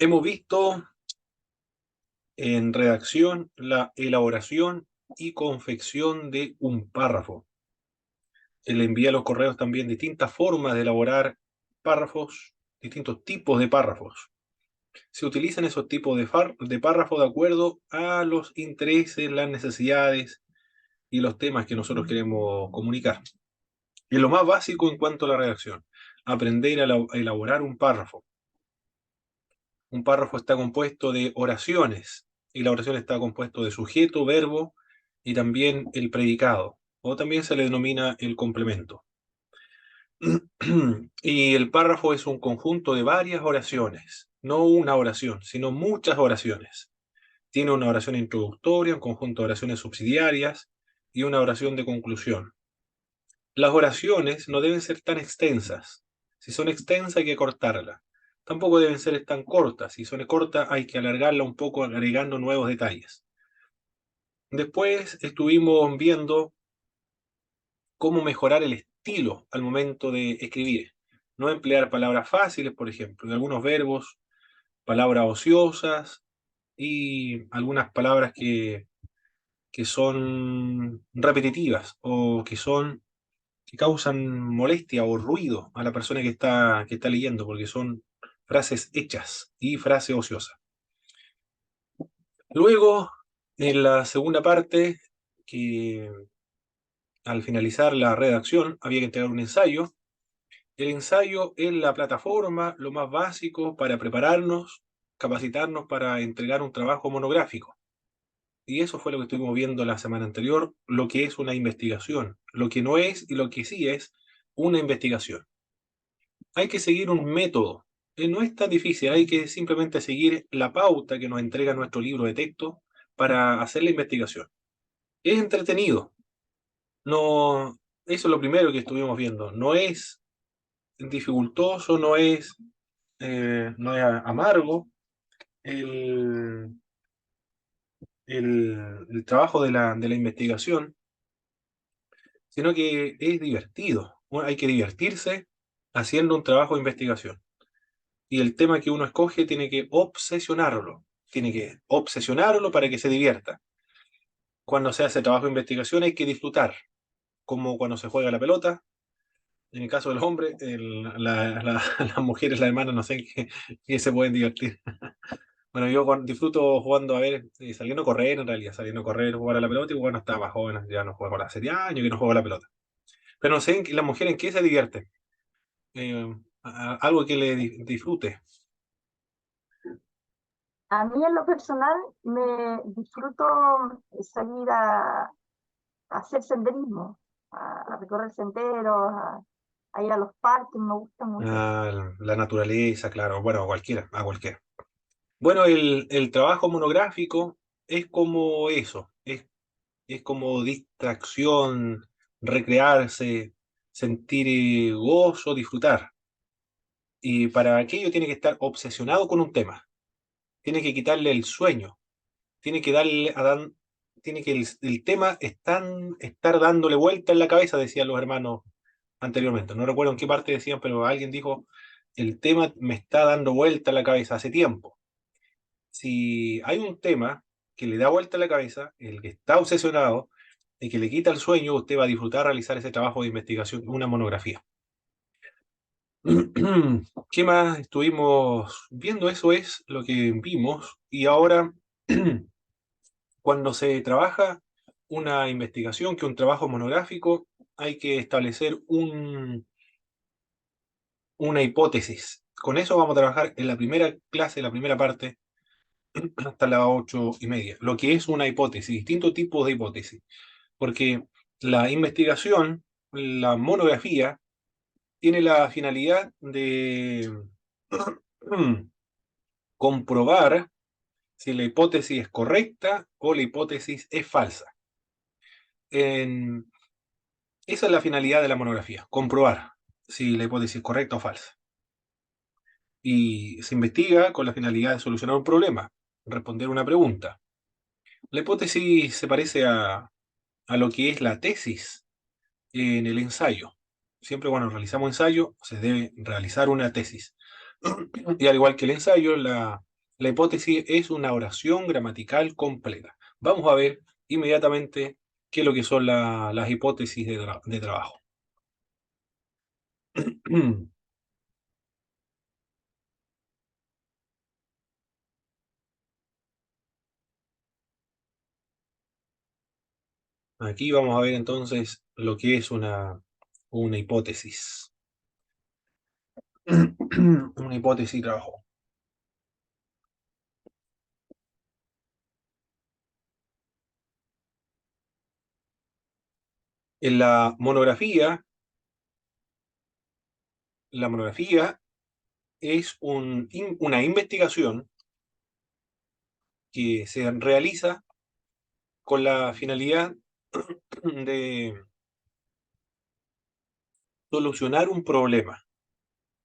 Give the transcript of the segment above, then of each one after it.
Hemos visto en redacción la elaboración y confección de un párrafo. Él envía a los correos también distintas formas de elaborar párrafos, distintos tipos de párrafos. Se utilizan esos tipos de párrafos de acuerdo a los intereses, las necesidades y los temas que nosotros queremos comunicar. Y lo más básico en cuanto a la redacción, aprender a elaborar un párrafo. Un párrafo está compuesto de oraciones y la oración está compuesto de sujeto, verbo y también el predicado, o también se le denomina el complemento. Y el párrafo es un conjunto de varias oraciones, no una oración, sino muchas oraciones. Tiene una oración introductoria, un conjunto de oraciones subsidiarias y una oración de conclusión. Las oraciones no deben ser tan extensas. Si son extensas hay que cortarlas. Tampoco deben ser tan cortas. Si son cortas hay que alargarla un poco agregando nuevos detalles. Después estuvimos viendo cómo mejorar el estilo al momento de escribir. No emplear palabras fáciles, por ejemplo, y algunos verbos, palabras ociosas y algunas palabras que son repetitivas o que causan molestia o ruido a la persona que está leyendo, porque son frases hechas y frases ociosas. Luego, en la segunda parte, que al finalizar la redacción había que entregar un ensayo. El ensayo es la plataforma, lo más básico para prepararnos, capacitarnos para entregar un trabajo monográfico. Y eso fue lo que estuvimos viendo la semana anterior, lo que es una investigación, lo que no es y lo que sí es una investigación. Hay que seguir un método. No es tan difícil, hay que simplemente seguir la pauta que nos entrega nuestro libro de texto para hacer la investigación. Es entretenido, no, eso es lo primero que estuvimos viendo. No es dificultoso, no es amargo el, el trabajo de la investigación, sino que es divertido. Bueno, hay que divertirse haciendo un trabajo de investigación. Y el tema que uno escoge tiene que obsesionarlo para que se divierta. Cuando se hace trabajo de investigación hay que disfrutar, como cuando se juega la pelota. En el caso de los hombres, las mujeres, las hermanas, no sé qué se pueden divertir. Bueno, yo disfruto jugando, a ver, saliendo a correr, en realidad, saliendo a correr, jugar a la pelota, y bueno, estaba más joven, ya no juego hace 10 años que no juego a la pelota. Pero no sé, las mujeres en qué se divierten. Algo que le disfrute. A mí en lo personal me disfruto salir a hacer senderismo, a recorrer senderos, a ir a los parques, me gusta mucho. La naturaleza, claro, bueno, a cualquiera. Bueno, el trabajo monográfico es como eso, es como distracción, recrearse, sentir gozo, disfrutar. Y para aquello tiene que estar obsesionado con un tema, tiene que quitarle el sueño, tiene que darle tiene que el tema estar dándole vuelta en la cabeza, decían los hermanos anteriormente. No recuerdo en qué parte decían, pero alguien dijo, el tema me está dando vuelta en la cabeza hace tiempo. Si hay un tema que le da vuelta en la cabeza, el que está obsesionado y que le quita el sueño, usted va a disfrutar realizar ese trabajo de investigación, una monografía. ¿Qué más estuvimos viendo? Eso es lo que vimos. Y ahora, cuando se trabaja una investigación, que un trabajo monográfico, hay que establecer una hipótesis. Con eso vamos a trabajar en la primera clase, la primera parte, hasta las 8:30. Lo que es una hipótesis, distintos tipos de hipótesis. Porque la investigación, la monografía, tiene la finalidad de comprobar si la hipótesis es correcta o la hipótesis es falsa. En- Esa es la finalidad de la monografía, comprobar si la hipótesis es correcta o falsa. Y se investiga con la finalidad de solucionar un problema, responder una pregunta. La hipótesis se parece a lo que es la tesis en el ensayo. Siempre cuando realizamos ensayo se debe realizar una tesis. Y al igual que el ensayo, La hipótesis es una oración gramatical completa. Vamos a ver inmediatamente qué es lo que son las hipótesis de trabajo. Aquí vamos a ver entonces lo que es una hipótesis. Una hipótesis de trabajo. En la monografía es una investigación que se realiza con la finalidad de solucionar un problema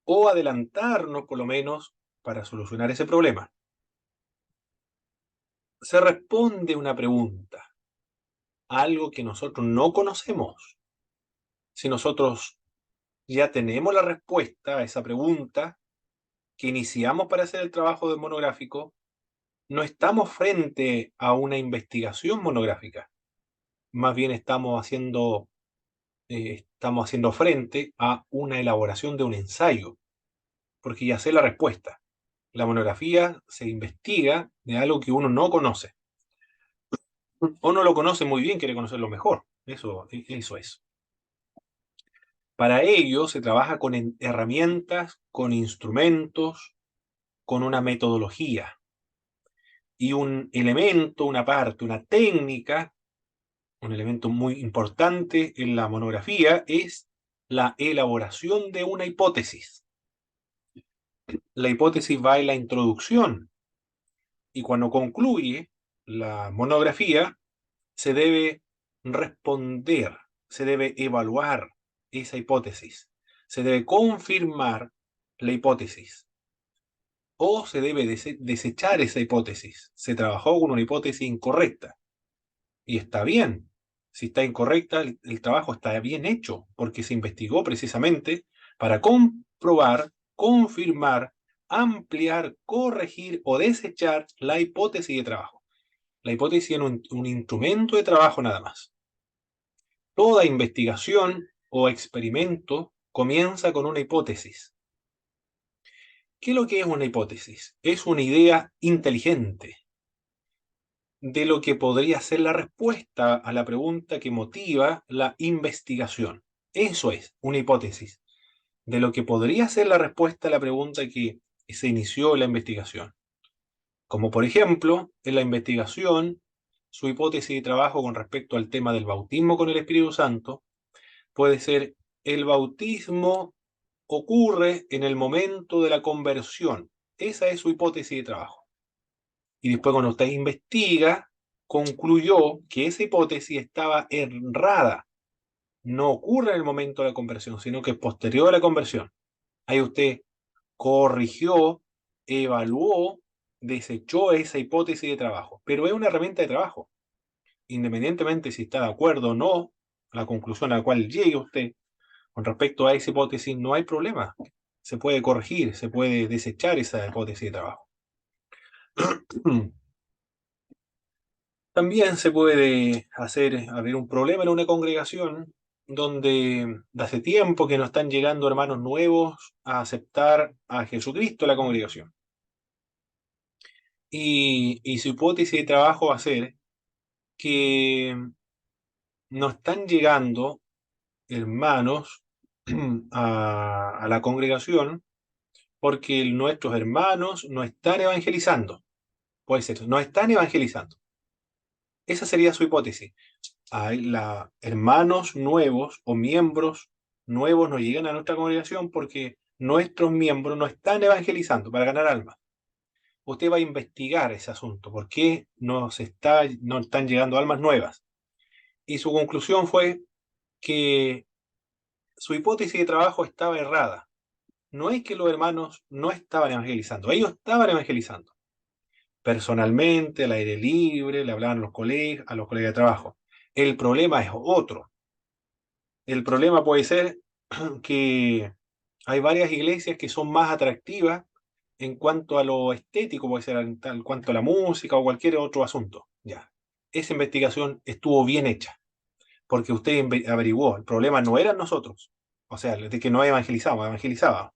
o adelantarnos por lo menos para solucionar ese problema. Se responde una pregunta, algo que nosotros no conocemos. Si nosotros ya tenemos la respuesta a esa pregunta que iniciamos para hacer el trabajo de monográfico, no estamos frente a una investigación monográfica, más bien estamos haciendo frente a una elaboración de un ensayo, porque ya sé la respuesta. La monografía se investiga de algo que uno no conoce, o no lo conoce muy bien, quiere conocerlo mejor. Eso es. Para ello se trabaja con herramientas, con instrumentos, con una metodología y un elemento, una parte, una técnica. Un elemento muy importante en la monografía es la elaboración de una hipótesis. La hipótesis va en la introducción y cuando concluye la monografía se debe responder, se debe evaluar esa hipótesis, se debe confirmar la hipótesis o se debe desechar esa hipótesis. Se trabajó con una hipótesis incorrecta. Y está bien. Si está incorrecta, el trabajo está bien hecho, porque se investigó precisamente para comprobar, confirmar, ampliar, corregir o desechar la hipótesis de trabajo. La hipótesis es un instrumento de trabajo nada más. Toda investigación o experimento comienza con una hipótesis. ¿Qué es lo que es una hipótesis? Es una idea inteligente de lo que podría ser la respuesta a la pregunta que motiva la investigación. Eso es una hipótesis de lo que podría ser la respuesta a la pregunta que se inició en la investigación. Como por ejemplo, en la investigación, su hipótesis de trabajo con respecto al tema del bautismo con el Espíritu Santo puede ser: el bautismo ocurre en el momento de la conversión. Esa es su hipótesis de trabajo. Y después cuando usted investiga, concluyó que esa hipótesis estaba errada. No ocurre en el momento de la conversión, sino que es posterior a la conversión. Ahí usted corrigió, evaluó, desechó esa hipótesis de trabajo. Pero es una herramienta de trabajo. Independientemente si está de acuerdo o no, la conclusión a la cual llegue usted con respecto a esa hipótesis, no hay problema. Se puede corregir, se puede desechar esa hipótesis de trabajo. También se puede haber un problema en una congregación donde de hace tiempo que no están llegando hermanos nuevos a aceptar a Jesucristo en la congregación. Y su hipótesis de trabajo va a ser que no están llegando hermanos a la congregación porque nuestros hermanos no están evangelizando. Puede ser, no están evangelizando. Esa sería su hipótesis. Hermanos nuevos o miembros nuevos no llegan a nuestra congregación porque nuestros miembros no están evangelizando para ganar almas. Usted va a investigar ese asunto, por qué no están llegando almas nuevas. Y su conclusión fue que su hipótesis de trabajo estaba errada. No es que los hermanos no estaban evangelizando, ellos estaban evangelizando. Personalmente, al aire libre, le hablaban a los colegas de trabajo. El problema es otro. El problema puede ser que hay varias iglesias que son más atractivas en cuanto a lo estético, puede ser en cuanto a la música o cualquier otro asunto. Ya. Esa investigación estuvo bien hecha, porque usted averiguó, el problema no eran nosotros, o sea, de que no evangelizaba.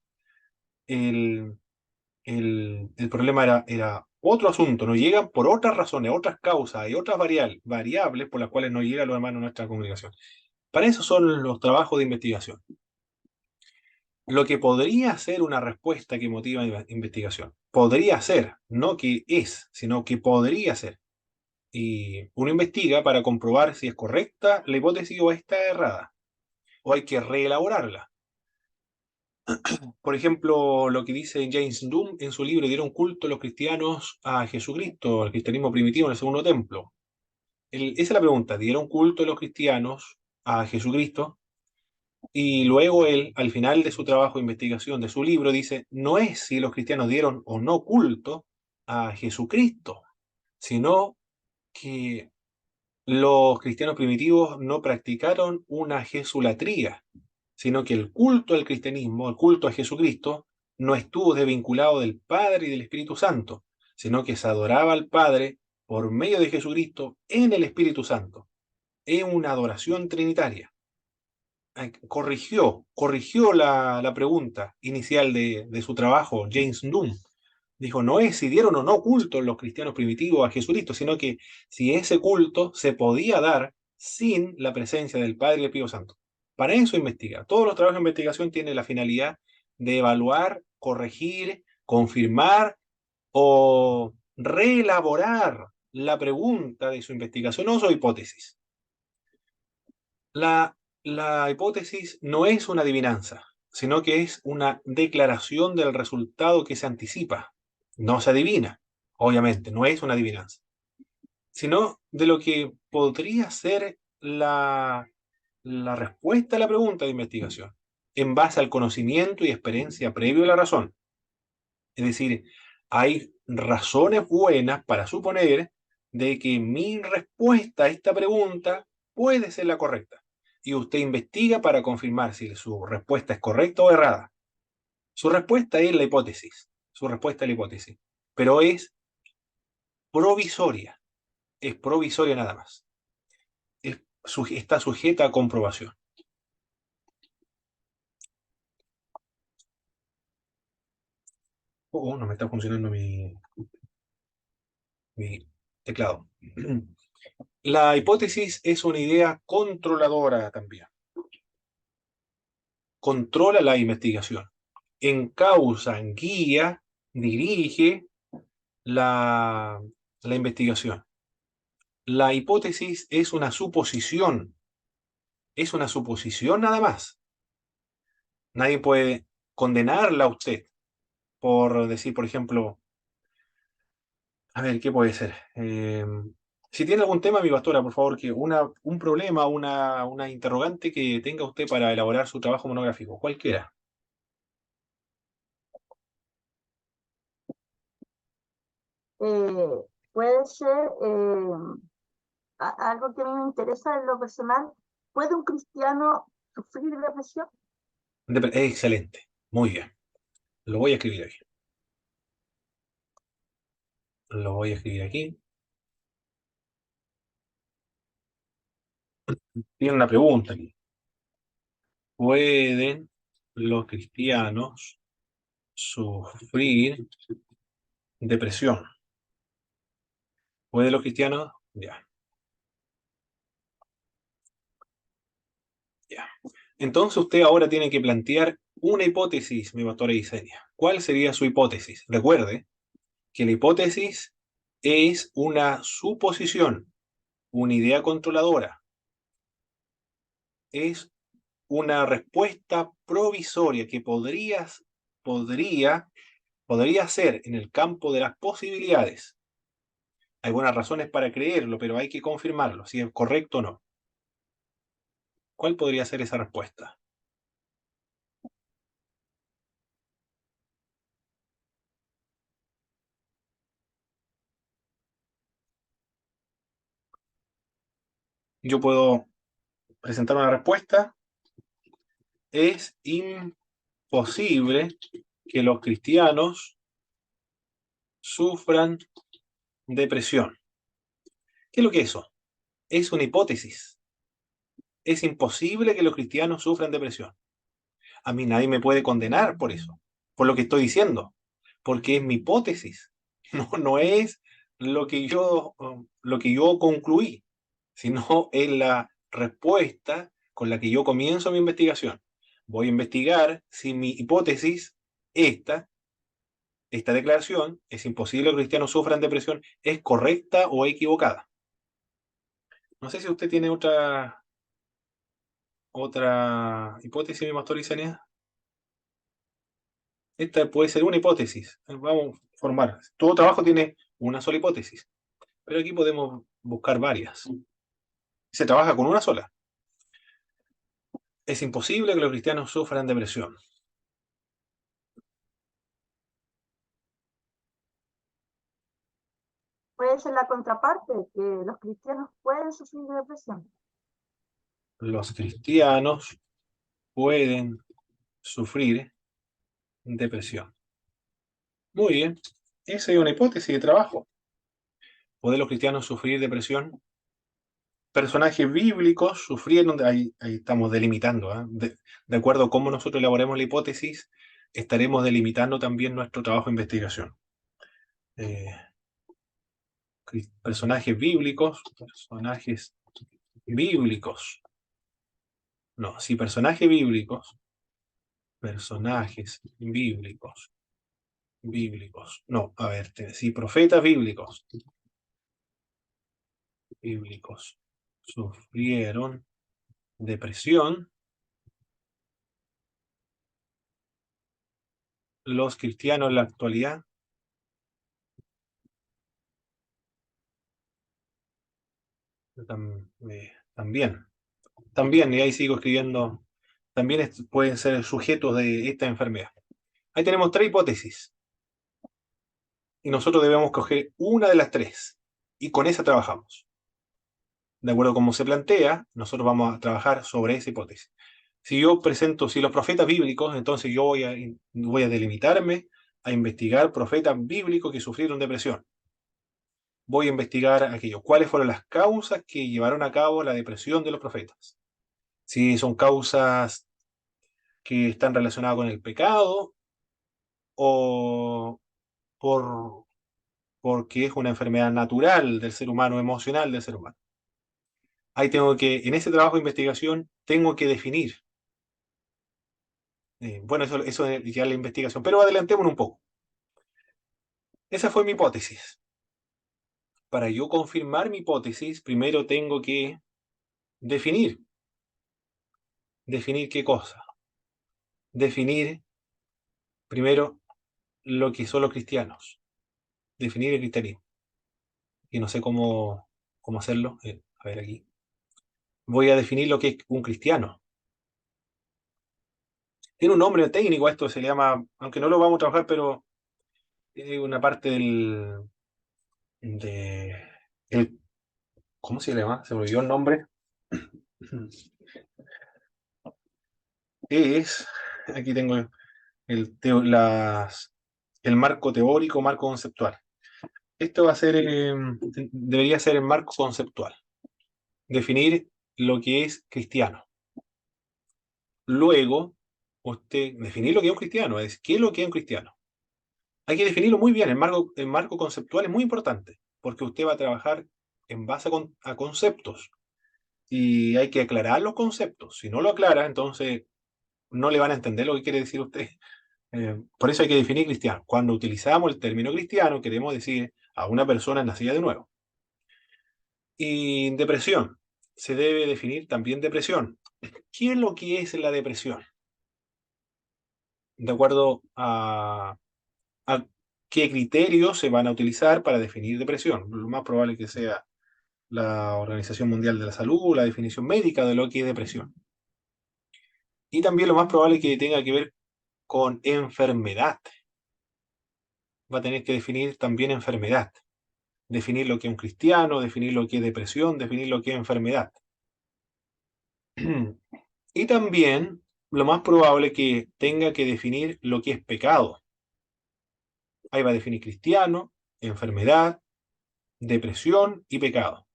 El, el problema era otro asunto, no llegan por otras razones, otras causas y otras variables por las cuales no llegan los hermanos a nuestra congregación. Para eso son los trabajos de investigación. Lo que podría ser una respuesta que motiva investigación. Podría ser, no que es, sino que podría ser. Y uno investiga para comprobar si es correcta la hipótesis o está errada, o hay que reelaborarla. Por ejemplo, lo que dice James Dunn en su libro Dieron culto los cristianos a Jesucristo, al cristianismo primitivo en el segundo templo. Esa es la pregunta, ¿dieron culto los cristianos a Jesucristo? Y luego él, al final de su trabajo de investigación, de su libro, dice, no es si los cristianos dieron o no culto a Jesucristo, sino que los cristianos primitivos no practicaron una jesulatría, sino que el culto al cristianismo, el culto a Jesucristo, no estuvo desvinculado del Padre y del Espíritu Santo, sino que se adoraba al Padre por medio de Jesucristo en el Espíritu Santo. Es una adoración trinitaria. Corrigió la pregunta inicial de su trabajo, James Dunn. Dijo, no es si dieron o no culto los cristianos primitivos a Jesucristo, sino que si ese culto se podía dar sin la presencia del Padre y del Espíritu Santo. Para eso investiga. Todos los trabajos de investigación tienen la finalidad de evaluar, corregir, confirmar o reelaborar la pregunta de su investigación o su hipótesis. La hipótesis no es una adivinanza, sino que es una declaración del resultado que se anticipa. No se adivina, obviamente, no es una adivinanza, sino de lo que podría ser la respuesta a la pregunta de investigación, en base al conocimiento y experiencia previo a la razón. Es decir, hay razones buenas para suponer de que mi respuesta a esta pregunta puede ser la correcta. Y usted investiga para confirmar si su respuesta es correcta o errada. Su respuesta es la hipótesis. Su respuesta es la hipótesis. Pero es provisoria. Es provisoria nada más. Está sujeta a comprobación. Oh, no me está funcionando mi teclado. La hipótesis es una idea controladora también. Controla la investigación, encausa, guía, dirige la, la investigación. La hipótesis es una suposición nada más. Nadie puede condenarla a usted por decir, por ejemplo, a ver, ¿qué puede ser? Si tiene algún tema, mi pastora, por favor, que un problema, una interrogante que tenga usted para elaborar su trabajo monográfico, cualquiera. Puede ser algo que a mí me interesa en lo personal. ¿Puede un cristiano sufrir depresión? Excelente, muy bien. Lo voy a escribir aquí. Lo voy a escribir aquí. Tiene una pregunta aquí. ¿Pueden los cristianos sufrir depresión? ¿Pueden los cristianos? Ya, ya. Entonces usted ahora tiene que plantear una hipótesis, mi pastora Isenia. ¿Cuál sería su hipótesis? Recuerde que la hipótesis es una suposición, una idea controladora. Es una respuesta provisoria que podría ser en el campo de las posibilidades. Hay buenas razones para creerlo, pero hay que confirmarlo, si es correcto o no. ¿Cuál podría ser esa respuesta? Yo puedo presentar una respuesta. Es imposible que los cristianos sufran depresión. ¿Qué es lo que es eso? Es una hipótesis. Es imposible que los cristianos sufran depresión. A mí nadie me puede condenar por eso, por lo que estoy diciendo, porque es mi hipótesis. No es lo que yo concluí, sino es la respuesta con la que yo comienzo mi investigación. Voy a investigar si mi hipótesis, esta declaración, es imposible que los cristianos sufran depresión, es correcta o equivocada. No sé si usted tiene otra hipótesis, mi pastor Isania. Esta puede ser una hipótesis. Vamos a formar. Todo trabajo tiene una sola hipótesis, pero aquí podemos buscar varias. Se trabaja con una sola. Es imposible que los cristianos sufran depresión. Puede ser la contraparte, que los cristianos pueden sufrir de depresión. Los cristianos pueden sufrir depresión. Muy bien. Esa es una hipótesis de trabajo. ¿Pueden los cristianos sufrir depresión? Personajes bíblicos sufrieron, ahí estamos delimitando, ¿eh? De acuerdo a cómo nosotros elaboremos la hipótesis, estaremos delimitando también nuestro trabajo de investigación. Eh, personajes bíblicos. No, si personajes bíblicos. No, a ver, si profetas bíblicos sufrieron depresión, los cristianos en la actualidad también, y ahí sigo escribiendo, también pueden ser sujetos de esta enfermedad. Ahí tenemos tres hipótesis y nosotros debemos coger una de las tres y con esa trabajamos. De acuerdo a cómo se plantea, nosotros vamos a trabajar sobre esa hipótesis. Si yo presento, si los profetas bíblicos, entonces yo voy a delimitarme a investigar profetas bíblicos que sufrieron depresión. Voy a investigar aquello, cuáles fueron las causas que llevaron a cabo la depresión de los profetas. Si son causas que están relacionadas con el pecado o porque es una enfermedad natural del ser humano, emocional del ser humano. Ahí en ese trabajo de investigación, tengo que definir. Bueno, eso es ya la investigación, pero adelantémonos un poco. Esa fue mi hipótesis. Para yo confirmar mi hipótesis, primero tengo que definir. ¿Definir qué cosa? Definir primero lo que son los cristianos. Definir el cristianismo. Y no sé cómo hacerlo. A ver aquí. Voy a definir lo que es un cristiano. Tiene un nombre técnico, esto se le llama, aunque no lo vamos a trabajar, pero tiene una parte de, el, ¿cómo se llama? Se me olvidó el nombre. Aquí tengo el marco teórico, marco conceptual. Esto debería ser el marco conceptual. Definir lo que es cristiano. Luego, usted definir lo que es un cristiano, ¿qué es lo que es un cristiano? Hay que definirlo muy bien, el marco conceptual es muy importante, porque usted va a trabajar en base a conceptos, y hay que aclarar los conceptos. Si no lo aclara, entonces no le van a entender lo que quiere decir usted. Por eso hay que definir cristiano. Cuando utilizamos el término cristiano, queremos decir a una persona nacida de nuevo. Y depresión. Se debe definir también depresión. ¿Qué es lo que es la depresión? De acuerdo a qué criterios se van a utilizar para definir depresión. Lo más probable es que sea la Organización Mundial de la Salud, la definición médica de lo que es depresión. Y también lo más probable es que tenga que ver con enfermedad. Va a tener que definir también enfermedad. Definir lo que es un cristiano, definir lo que es depresión, definir lo que es enfermedad. Y también lo más probable es que tenga que definir lo que es pecado. Ahí va a definir cristiano, enfermedad, depresión y pecado.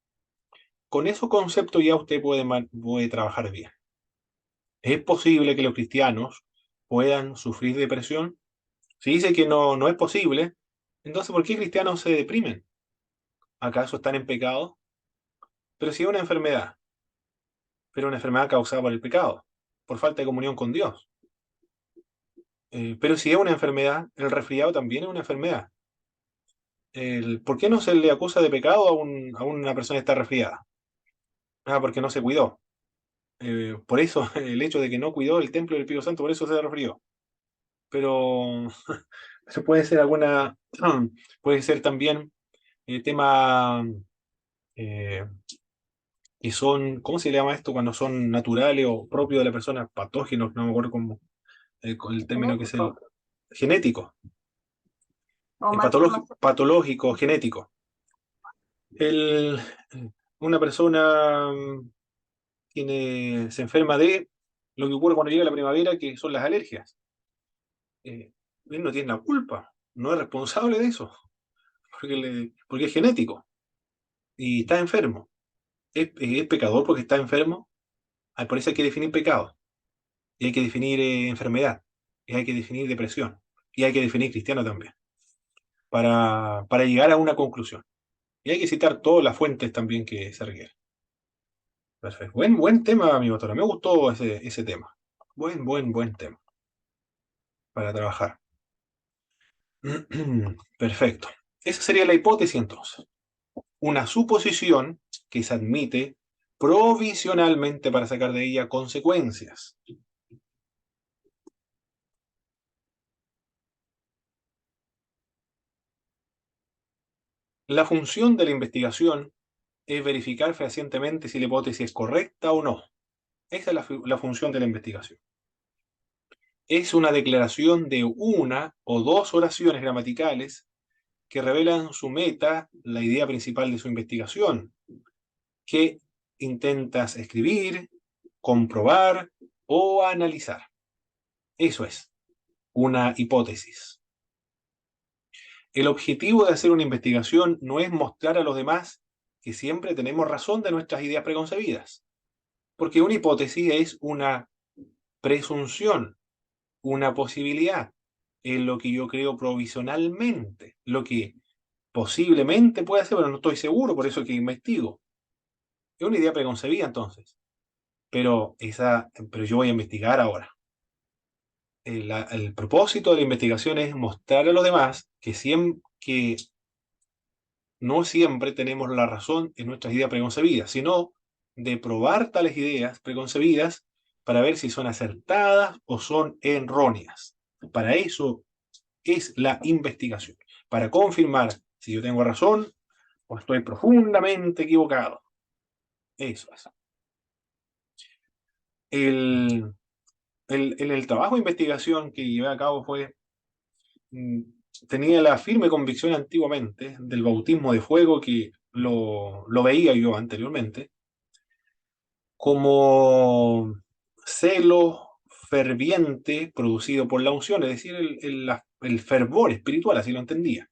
Con esos conceptos ya usted puede trabajar bien. ¿Es posible que los cristianos puedan sufrir depresión? Si dice que no es posible, entonces ¿por qué cristianos se deprimen? ¿Acaso están en pecado? Pero si es una enfermedad, pero una enfermedad causada por el pecado, por falta de comunión con Dios. Pero si es una enfermedad, el resfriado también es una enfermedad. ¿Por qué no se le acusa de pecado a una persona que está resfriada? Ah, porque no se cuidó. Por eso, el hecho de que no cuidó el templo del Espíritu Santo, por eso se resfrió. Pero eso puede ser puede ser también tema eh, que son, ¿cómo se llama esto? Cuando son naturales o propios de la persona, patógenos, no me acuerdo cómo, con el término que es el genético genético, o malformación. patológico, genético. El, una persona se enferma de lo que ocurre cuando llega la primavera, que son las alergias. Él no tiene la culpa, no es responsable de eso, porque es genético y está enfermo. ¿Es pecador porque está enfermo? Ah, por eso hay que definir pecado, y hay que definir enfermedad, y hay que definir depresión, y hay que definir cristiano también, para llegar a una conclusión. Y hay que citar todas las fuentes también que se requieren. Perfecto. Buen tema, mi doctora. Me gustó ese tema. Buen tema para trabajar. Perfecto. Esa sería la hipótesis entonces. Una suposición que se admite provisionalmente para sacar de ella consecuencias. La función de la investigación es verificar fehacientemente si la hipótesis es correcta o no. Esa es la función de la investigación. Es una declaración de una o dos oraciones gramaticales que revelan su meta, la idea principal de su investigación, que intentas escribir, comprobar o analizar. Eso es una hipótesis. El objetivo de hacer una investigación no es mostrar a los demás que siempre tenemos razón de nuestras ideas preconcebidas, porque una hipótesis es una presunción, una posibilidad, es lo que yo creo provisionalmente, lo que posiblemente puede ser, pero no estoy seguro, por eso es que investigo. Es una idea preconcebida entonces, pero yo voy a investigar ahora. El propósito de la investigación es mostrar a los demás que no siempre tenemos la razón en nuestras ideas preconcebidas, sino de probar tales ideas preconcebidas para ver si son acertadas o son erróneas. Para eso es la investigación, para confirmar si yo tengo razón o estoy profundamente equivocado. Eso es. En el trabajo de investigación que llevé a cabo mm, tenía la firme convicción antiguamente del bautismo de fuego que lo veía yo anteriormente como celo ferviente producido por la unción, es decir, el fervor espiritual, así lo entendía.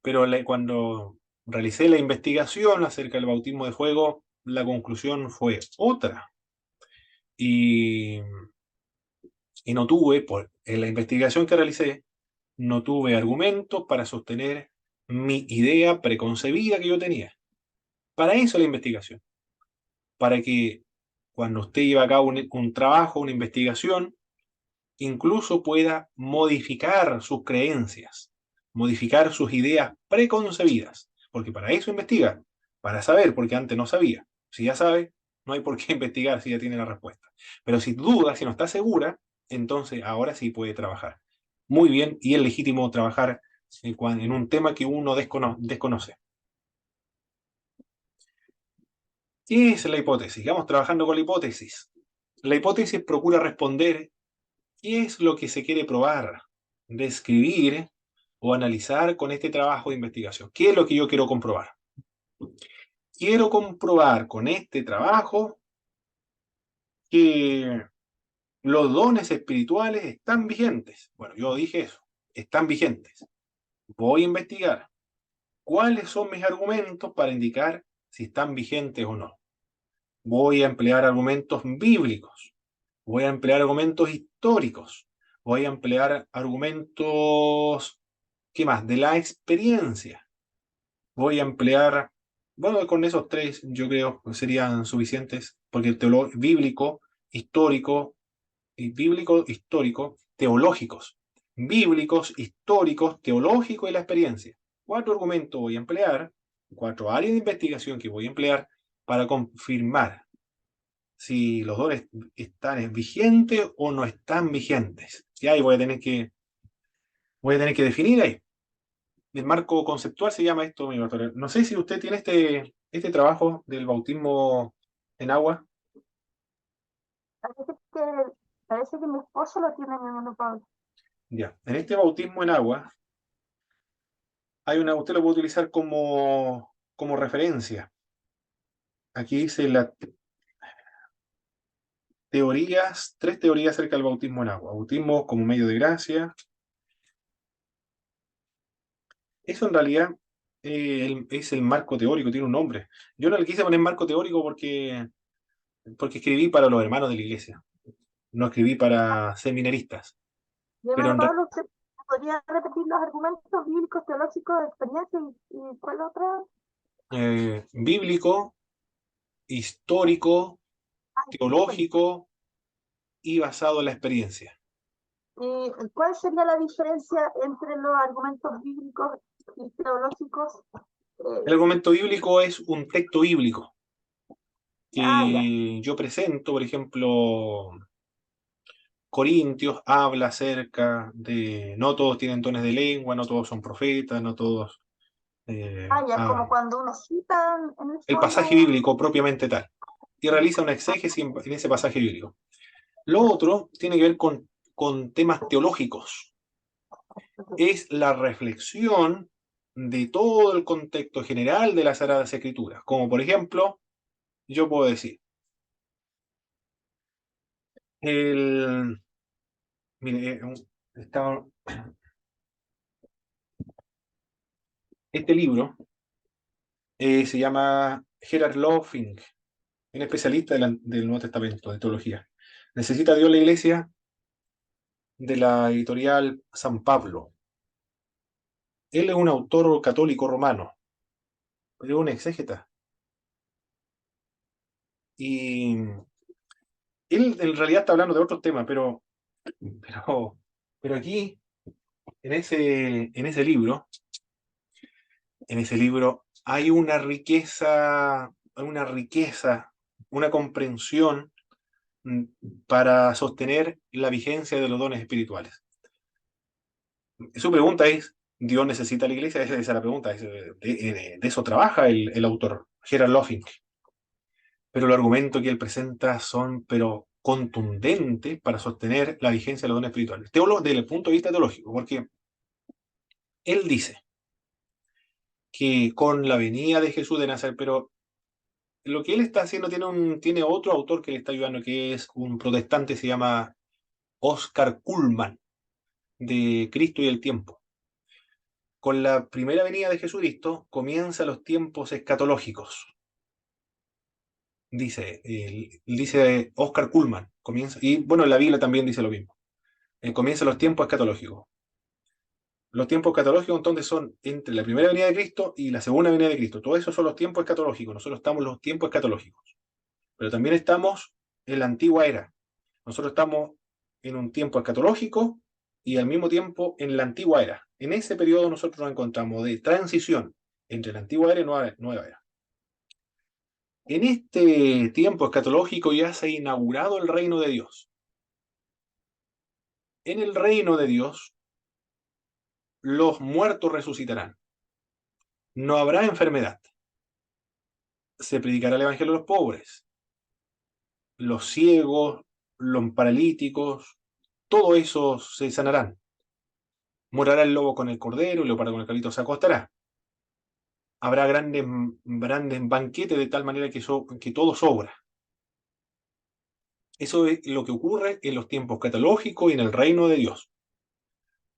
Pero cuando realicé la investigación acerca del bautismo de fuego, la conclusión fue otra. Y, y no tuve, en la investigación que realicé, no tuve argumentos para sostener mi idea preconcebida que yo tenía. Para eso la investigación, para que cuando usted lleva a cabo un trabajo, una investigación, incluso pueda modificar sus creencias, modificar sus ideas preconcebidas, porque para eso investiga, para saber, porque antes no sabía. Si ya sabe, no hay por qué investigar si ya tiene la respuesta. Pero si duda, si no está segura, entonces ahora sí puede trabajar. Muy bien, y es legítimo trabajar en un tema que uno desconoce. ¿Qué es la hipótesis? Vamos trabajando con la hipótesis. La hipótesis procura responder qué es lo que se quiere probar, describir o analizar con este trabajo de investigación. ¿Qué es lo que yo quiero comprobar? Quiero comprobar con este trabajo que los dones espirituales están vigentes. Bueno, yo dije eso, están vigentes. Voy a investigar cuáles son mis argumentos para indicar si están vigentes o no. Voy a emplear argumentos bíblicos, voy a emplear argumentos históricos, voy a emplear argumentos, ¿qué más? De la experiencia. Voy a emplear, bueno, con esos tres yo creo que serían suficientes, porque el bíblico, histórico, y bíblico, histórico, teológicos. Bíblicos, históricos, teológicos y la experiencia. Cuatro argumentos voy a emplear, cuatro áreas de investigación que voy a emplear para confirmar si los dones están vigentes o no están vigentes. Y ahí voy a tener que definir ahí. El marco conceptual se llama esto, mi doctor. No sé si usted tiene este trabajo del bautismo en agua. Parece que, parece que mi esposo lo tiene en el mundo, Pablo. Ya. En este bautismo en agua hay usted lo puede utilizar como referencia. Aquí dice las teorías, tres teorías acerca del bautismo en agua. Bautismo como medio de gracia. Eso en realidad es el marco teórico, tiene un nombre. Yo no le quise poner marco teórico porque escribí para los hermanos de la iglesia, no escribí para seminaristas. Mi Pero hermano Pablo, ¿usted podría repetir los argumentos bíblicos, teológicos, de experiencia y cuál otra? bíblico, histórico, Ay, bueno. teológico y basado en la experiencia. ¿Cuál sería la diferencia entre los argumentos bíblicos y teológicos? El Eh, argumento bíblico es un texto bíblico ya. que yo presento, por ejemplo, Corintios habla acerca de no todos tienen dones de lengua, no todos son profetas, no todos... Ya, como cuando uno cita en el el pasaje fondo. bíblico propiamente tal, y realiza una exégesis en ese pasaje bíblico. Lo otro tiene que ver con temas teológicos. Es la reflexión de todo el contexto general de las Sagradas Escrituras. Como por ejemplo, yo puedo decir, el, mire, está, este libro se llama Gerard Loving, un especialista del Nuevo Testamento, de teología. ¿Necesita Dios la Iglesia? De la editorial San Pablo. Él es un autor católico romano, es un exégeta. Y él en realidad está hablando de otros temas, pero, pero aquí, en ese libro hay una comprensión mm, para sostener la vigencia de los dones espirituales. Su pregunta es, ¿Dios necesita la iglesia? Esa es la pregunta. De eso trabaja el autor, Gerard Loving. Pero los argumentos que él presenta son, pero contundentes para sostener la vigencia de los dones espirituales. Desde el punto de vista teológico, porque él dice que con la venida de Jesús de Nazaret, pero lo que él está haciendo tiene otro autor que le está ayudando, que es un protestante, se llama Oscar Cullmann, de Cristo y el tiempo. Con la primera venida de Jesucristo comienzan los tiempos escatológicos, dice Oscar Cullmann. Comienza, y bueno, la Biblia también dice lo mismo. Comienzan los tiempos escatológicos. Los tiempos escatológicos entonces son entre la primera venida de Cristo y la segunda venida de Cristo. Todos esos son los tiempos escatológicos. Nosotros estamos en los tiempos escatológicos. Pero también estamos en la antigua era. Nosotros estamos en un tiempo escatológico y al mismo tiempo en la antigua era. En ese periodo nosotros nos encontramos de transición entre la antigua era y nueva era. En este tiempo escatológico ya se ha inaugurado el reino de Dios. En el reino de Dios, los muertos resucitarán. No habrá enfermedad. Se predicará el evangelio a los pobres, los ciegos, los paralíticos, todo eso se sanarán. Morará el lobo con el cordero, el leopardo con el cabrito se acostará. Habrá grandes banquetes de tal manera que todo sobra. Eso es lo que ocurre en los tiempos catalógicos y en el reino de Dios.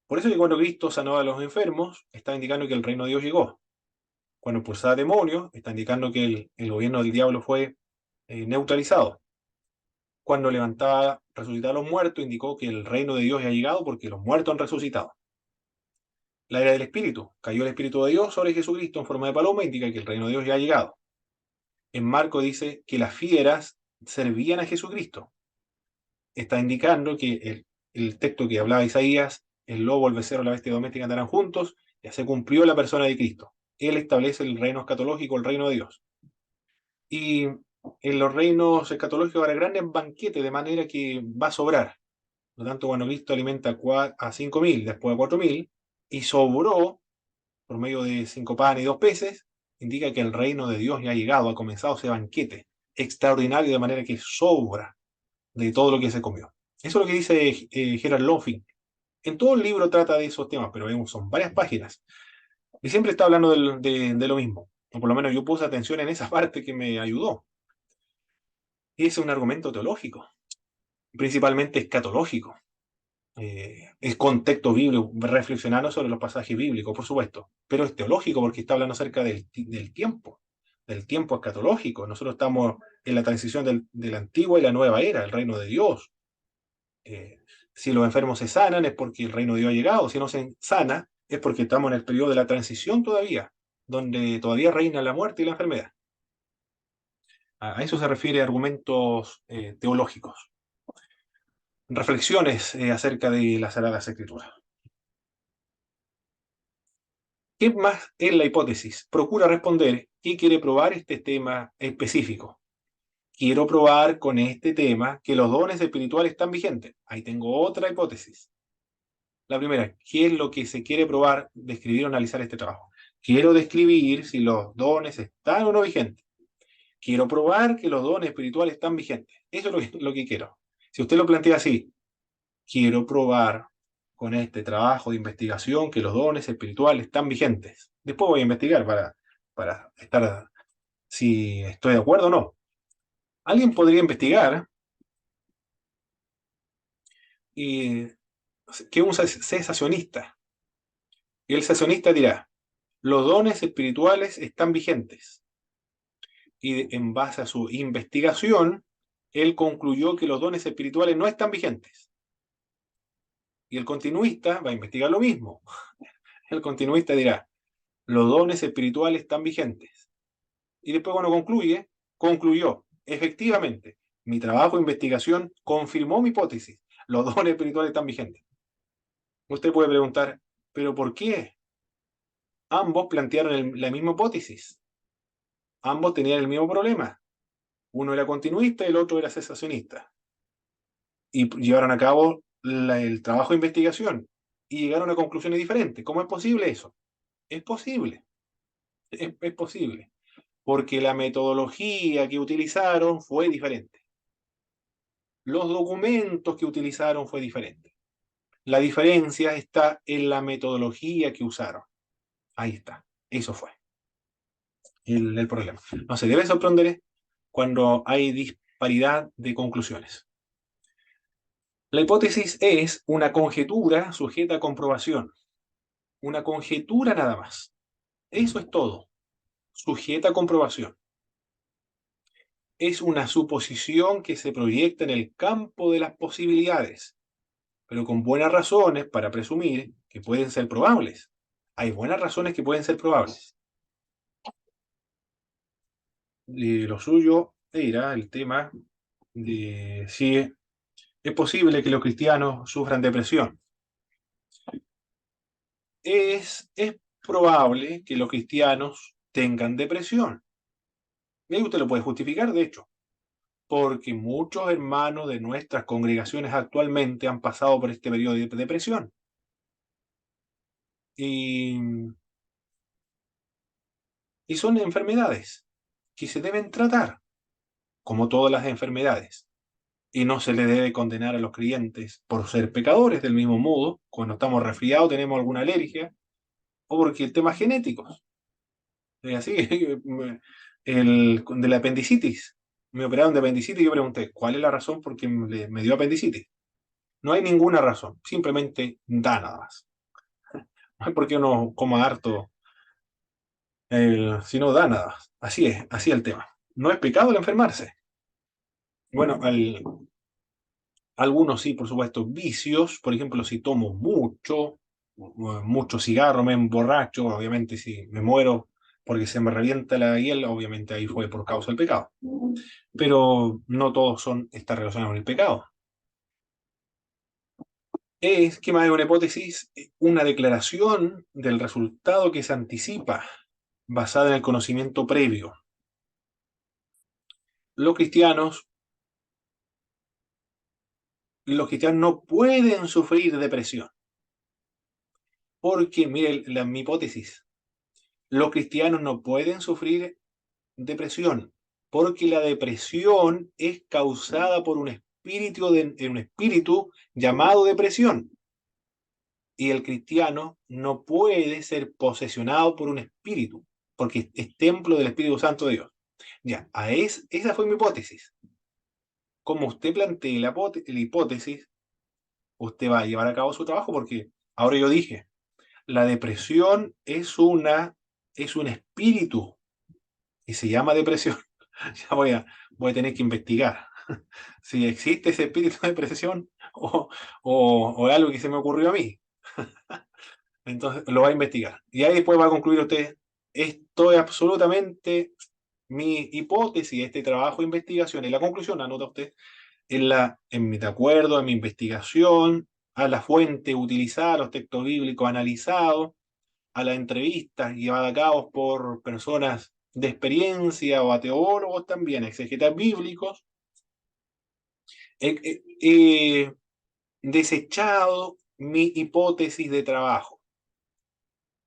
Por eso que cuando Cristo sanó a los enfermos, está indicando que el reino de Dios llegó. Cuando expulsaba demonios, está indicando que el gobierno del diablo fue neutralizado. Cuando levantaba, resucitaba a los muertos, indicó que el reino de Dios ya ha llegado porque los muertos han resucitado. La era del Espíritu, cayó el Espíritu de Dios sobre Jesucristo en forma de paloma, indica que el reino de Dios ya ha llegado. En Marco dice que las fieras servían a Jesucristo. Está indicando que el texto que hablaba Isaías, el lobo, el becerro, la bestia doméstica andarán juntos, ya se cumplió la persona de Cristo. Él establece el reino escatológico, el reino de Dios. Y en los reinos escatológicos habrá grandes banquetes, de manera que va a sobrar. Por lo tanto, cuando Cristo alimenta a 5.000, después a 4.000, y sobró por medio de 5 panes y 2 peces, indica que el reino de Dios ya ha llegado, ha comenzado ese banquete extraordinario, de manera que sobra de todo lo que se comió. Eso es lo que dice Gerard Loffing. En todo el libro trata de esos temas, pero son varias páginas. Y siempre está hablando de lo mismo. O por lo menos yo puse atención en esa parte que me ayudó. Y es un argumento teológico, principalmente escatológico. Es contexto bíblico, reflexionando sobre los pasajes bíblicos, por supuesto. Pero es teológico porque está hablando acerca del tiempo escatológico. Nosotros estamos en la transición de la antigua y la nueva era, el reino de Dios. Si los enfermos se sanan es porque el reino de Dios ha llegado, si no se sana es porque estamos en el periodo de la transición todavía, donde todavía reina la muerte y la enfermedad. A eso se refiere argumentos teológicos. Reflexiones acerca de las Sagradas Escrituras. ¿Qué más es la hipótesis? Procura responder qué quiere probar este tema específico. Quiero probar con este tema que los dones espirituales están vigentes. Ahí tengo otra hipótesis. La primera, ¿qué es lo que se quiere probar, describir o analizar este trabajo? Quiero describir si los dones están o no vigentes. Quiero probar que los dones espirituales están vigentes. Eso es lo que quiero. Si usted lo plantea así, quiero probar con este trabajo de investigación que los dones espirituales están vigentes. Después voy a investigar para estar si estoy de acuerdo o no. Alguien podría investigar y que un cesacionista. Y el cesacionista dirá, los dones espirituales están vigentes. Y en base a su investigación, él concluyó que los dones espirituales no están vigentes. Y el continuista va a investigar lo mismo. El continuista dirá, los dones espirituales están vigentes. Y después cuando concluyó, efectivamente, mi trabajo de investigación confirmó mi hipótesis, los dones espirituales están vigentes. Usted puede preguntar, ¿pero por qué? Ambos plantearon la misma hipótesis. Ambos tenían el mismo problema. Uno era continuista y el otro era cesacionista. Y llevaron a cabo el trabajo de investigación y llegaron a conclusiones diferentes. ¿Cómo es posible eso? Es posible. Es posible. Porque la metodología que utilizaron fue diferente. Los documentos que utilizaron fue diferente. La diferencia está en la metodología que usaron. Ahí está. Eso fue el problema. No se debe sorprender cuando hay disparidad de conclusiones. La hipótesis es una conjetura sujeta a comprobación. Una conjetura nada más. Eso es todo. Sujeta a comprobación. Es una suposición que se proyecta en el campo de las posibilidades, pero con buenas razones para presumir que pueden ser probables. Hay buenas razones que pueden ser probables. Lo suyo era el tema de si es posible que los cristianos sufran depresión. Es probable que los cristianos tengan depresión. Y ahí usted lo puede justificar, de hecho, porque muchos hermanos de nuestras congregaciones actualmente han pasado por este periodo de depresión. Y, y son enfermedades que se deben tratar, como todas las enfermedades. Y no se le debe condenar a los creyentes por ser pecadores, del mismo modo, cuando estamos resfriados, tenemos alguna alergia, o porque temas genéticos. Es así, de la apendicitis. Me operaron de apendicitis y yo pregunté, ¿cuál es la razón por qué me dio apendicitis? No hay ninguna razón, simplemente da nada más. porque uno coma harto, si no da nada. Así es el tema. No es pecado el enfermarse. Bueno, algunos sí, por supuesto, vicios, por ejemplo, si tomo mucho cigarro, me emborracho, obviamente si me muero porque se me revienta la hiel, obviamente ahí fue por causa del pecado. Pero no todos están relacionados con el pecado. ¿Qué más es una hipótesis? Una declaración del resultado que se anticipa, basada en el conocimiento previo. Los cristianos, los cristianos no pueden sufrir depresión, porque, mire, mi hipótesis, los cristianos no pueden sufrir depresión, porque la depresión es causada por un espíritu llamado depresión. Y el cristiano no puede ser posesionado por un espíritu, porque es templo del Espíritu Santo de Dios. Ya, esa fue mi hipótesis. Como usted plantee la hipótesis, usted va a llevar a cabo su trabajo, porque ahora yo dije, la depresión es un espíritu y se llama depresión. Ya voy a tener que investigar si existe ese espíritu de depresión o algo que se me ocurrió a mí. Entonces lo va a investigar. Y ahí después va a concluir usted, esto es absolutamente mi hipótesis, este trabajo de investigación. Y la conclusión, anota usted, de acuerdo a mi investigación, a la fuente utilizada, a los textos bíblicos analizados, a las entrevistas llevadas a cabo por personas de experiencia o a teólogos también, exegetas bíblicos, he desechado mi hipótesis de trabajo.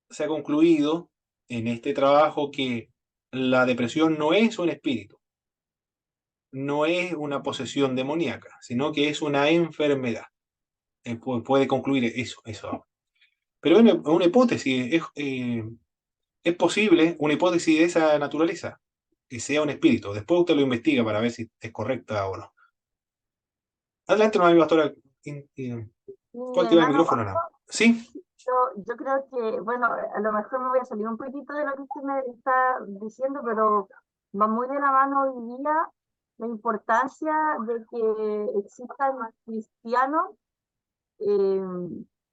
Se ha concluido en este trabajo que la depresión no es un espíritu, no es una posesión demoníaca, sino que es una enfermedad. Puede concluir eso. Pero es una hipótesis, es posible una hipótesis de esa naturaleza, que sea un espíritu. Después usted lo investiga para ver si es correcta o no. Adelante, no, mi pastora. Y ¿Cuál tiene el hermano, micrófono? No. Sí. yo creo que, bueno, a lo mejor me voy a salir un poquito de lo que usted me está diciendo, pero va muy de la mano hoy día la importancia de que existan cristianos eh,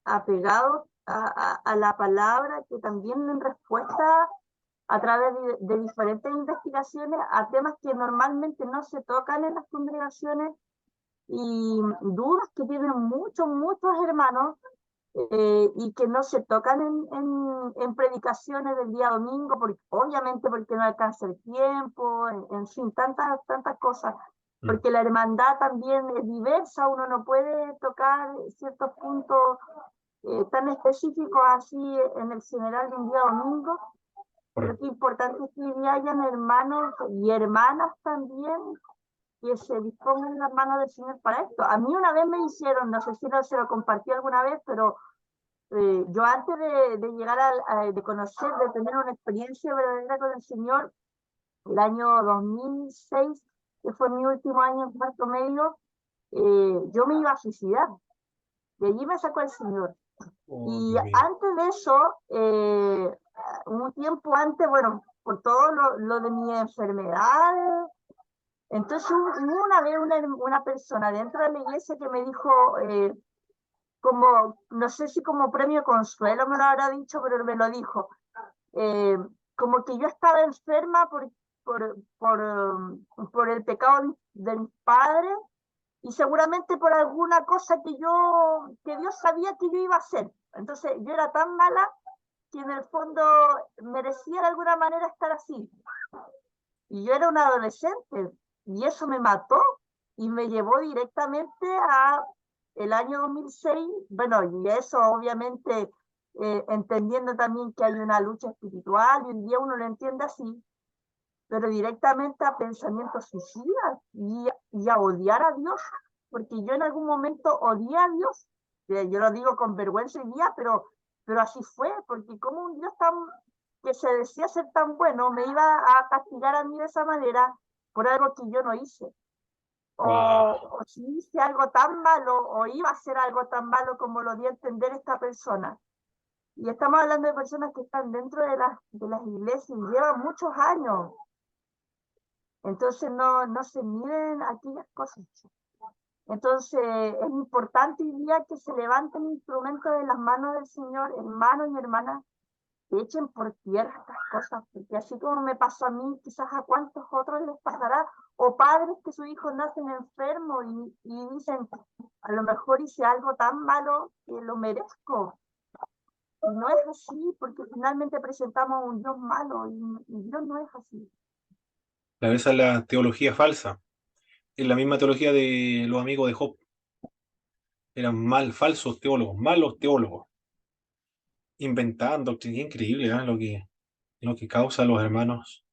apegados a la palabra, que también en respuesta a través de diferentes investigaciones a temas que normalmente no se tocan en las congregaciones y dudas que tienen muchos hermanos y que no se tocan en predicaciones del día domingo, porque, obviamente porque no alcanza el tiempo, en fin, tantas cosas, Mm. porque la hermandad también es diversa, uno no puede tocar ciertos puntos tan específicos así en el general de un día domingo, pero Correcto. qué importante es que hayan hermanos y hermanas también que se dispongan las manos del Señor para esto. A mí una vez me hicieron, no sé si se lo compartí alguna vez, pero yo antes de llegar de conocer, de tener una experiencia verdadera con el Señor, el año 2006, que fue mi último año en cuarto medio, yo me iba a suicidar. De allí me sacó el Señor. Oh, Y Dios mío. antes de eso, un tiempo antes, bueno, por todo lo de mi enfermedad, entonces hubo una vez una persona dentro de la iglesia que me dijo, como, no sé si como premio consuelo me lo habrá dicho, pero me lo dijo, eh, como que yo estaba enferma por el pecado de mis padres y seguramente por alguna cosa que Dios sabía que yo iba a hacer. Entonces yo era tan mala que en el fondo merecía de alguna manera estar así. Y yo era una adolescente y eso me mató y me llevó directamente a el año 2006. Bueno, y eso obviamente entendiendo también que hay una lucha espiritual y hoy día uno lo entiende así, pero directamente a pensamientos suicidas y a odiar a Dios, porque yo en algún momento odié a Dios, yo lo digo con vergüenza hoy día, pero así fue, porque como un Dios tan, que se decía ser tan bueno me iba a castigar a mí de esa manera por algo que yo no hice. Wow. O si hice algo tan malo o iba a hacer algo tan malo como lo dio a entender esta persona. Y estamos hablando de personas que están dentro de las iglesias y llevan muchos años. Entonces no se miden aquellas cosas. Entonces es importante hoy día que se levanten instrumentos de las manos del Señor, hermanos y hermanas, que echen por tierra estas cosas, porque así como me pasó a mí, quizás a cuántos otros les pasará, o padres que sus hijos nacen enfermos y dicen, a lo mejor hice algo tan malo que lo merezco. Y no es así, porque finalmente presentamos un Dios malo y Dios no es así. Claro, esa es la teología falsa. Es la misma teología de los amigos de Job. Eran falsos teólogos, malos teólogos, inventando doctrina. Increíble, ¿eh? Lo que causa a los hermanos.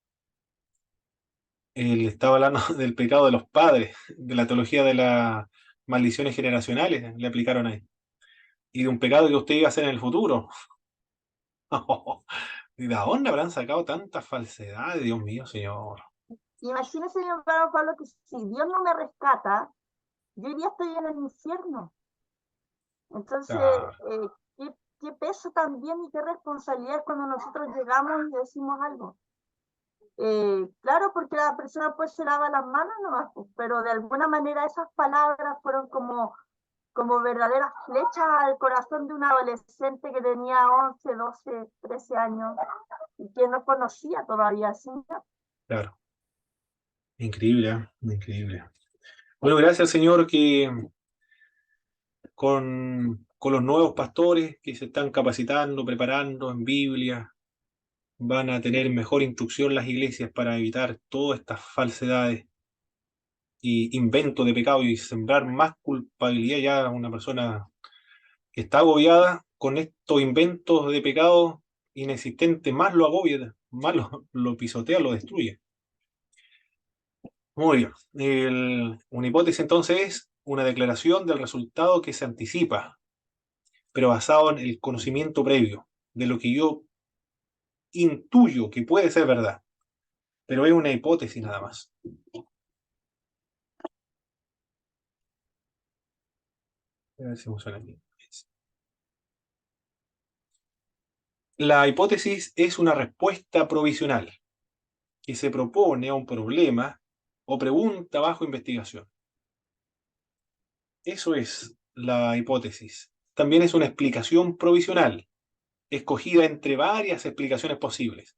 Él estaba hablando del pecado de los padres, de la teología de las maldiciones generacionales, le aplicaron ahí. Y de un pecado que usted iba a hacer en el futuro. ¿Y de dónde habrán sacado tantas falsedades, Dios mío, Señor? Imagínese, mi hermano Pablo, que si Dios no me rescata, yo ya estoy en el infierno. Entonces, Ah, qué peso también y qué responsabilidad cuando nosotros llegamos y decimos algo. Claro, porque la persona pues se lava las manos nomás, pues, pero de alguna manera esas palabras fueron como verdaderas flechas al corazón de un adolescente que tenía 11, 12, 13 años y que no conocía todavía así. claro, increíble, ¿eh? Increíble. Bueno, gracias, Señor, que con los nuevos pastores que se están capacitando, preparando en Biblia, van a tener mejor instrucción las iglesias para evitar todas estas falsedades y inventos de pecado y sembrar más culpabilidad ya a una persona que está agobiada con estos inventos de pecado inexistente, más lo agobia, más lo pisotea, lo destruye. Muy bien. Una hipótesis entonces es una declaración del resultado que se anticipa, pero basado en el conocimiento previo de lo que yo intuyo que puede ser verdad, pero es una hipótesis nada más. A ver si funciona aquí. La hipótesis es una respuesta provisional que se propone a un problema o pregunta bajo investigación. Eso es la hipótesis. También es una explicación provisional, escogida entre varias explicaciones posibles.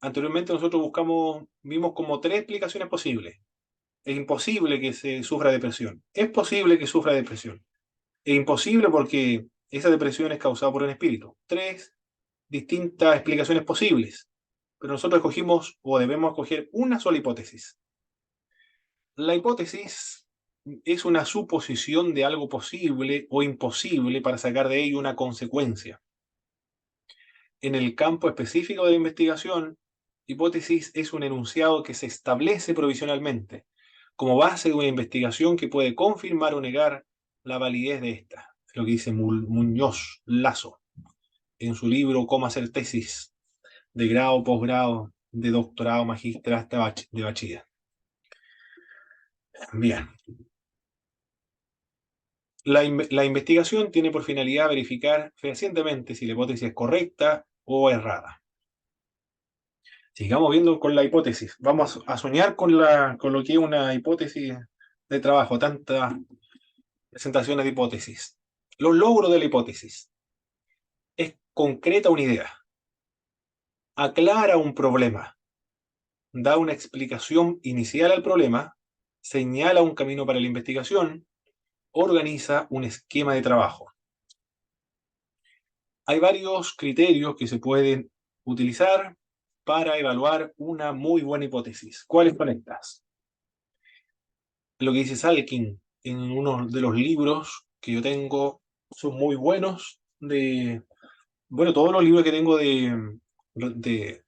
Anteriormente nosotros vimos como tres explicaciones posibles. Es imposible que se sufra depresión. Es posible que sufra depresión. Es imposible porque esa depresión es causada por un espíritu. Tres distintas explicaciones posibles. Pero nosotros escogimos o debemos escoger una sola hipótesis. La hipótesis es una suposición de algo posible o imposible para sacar de ello una consecuencia. En el campo específico de la investigación, hipótesis es un enunciado que se establece provisionalmente como base de una investigación que puede confirmar o negar la validez de esta. Es lo que dice Muñoz Lazo en su libro Cómo hacer tesis de grado, posgrado, de doctorado, magíster hasta de bachiller. Bien. La investigación tiene por finalidad verificar fehacientemente si la hipótesis es correcta o errada. Sigamos viendo con la hipótesis. Vamos a soñar con lo que es una hipótesis de trabajo, tantas presentaciones de hipótesis. Los logros de la hipótesis. Es concreta una idea, aclara un problema, da una explicación inicial al problema, señala un camino para la investigación, organiza un esquema de trabajo. Hay varios criterios que se pueden utilizar para evaluar una muy buena hipótesis. ¿Cuáles son estas? Lo que dice Salkin en uno de los libros que yo tengo son muy buenos. Bueno, todos los libros que tengo de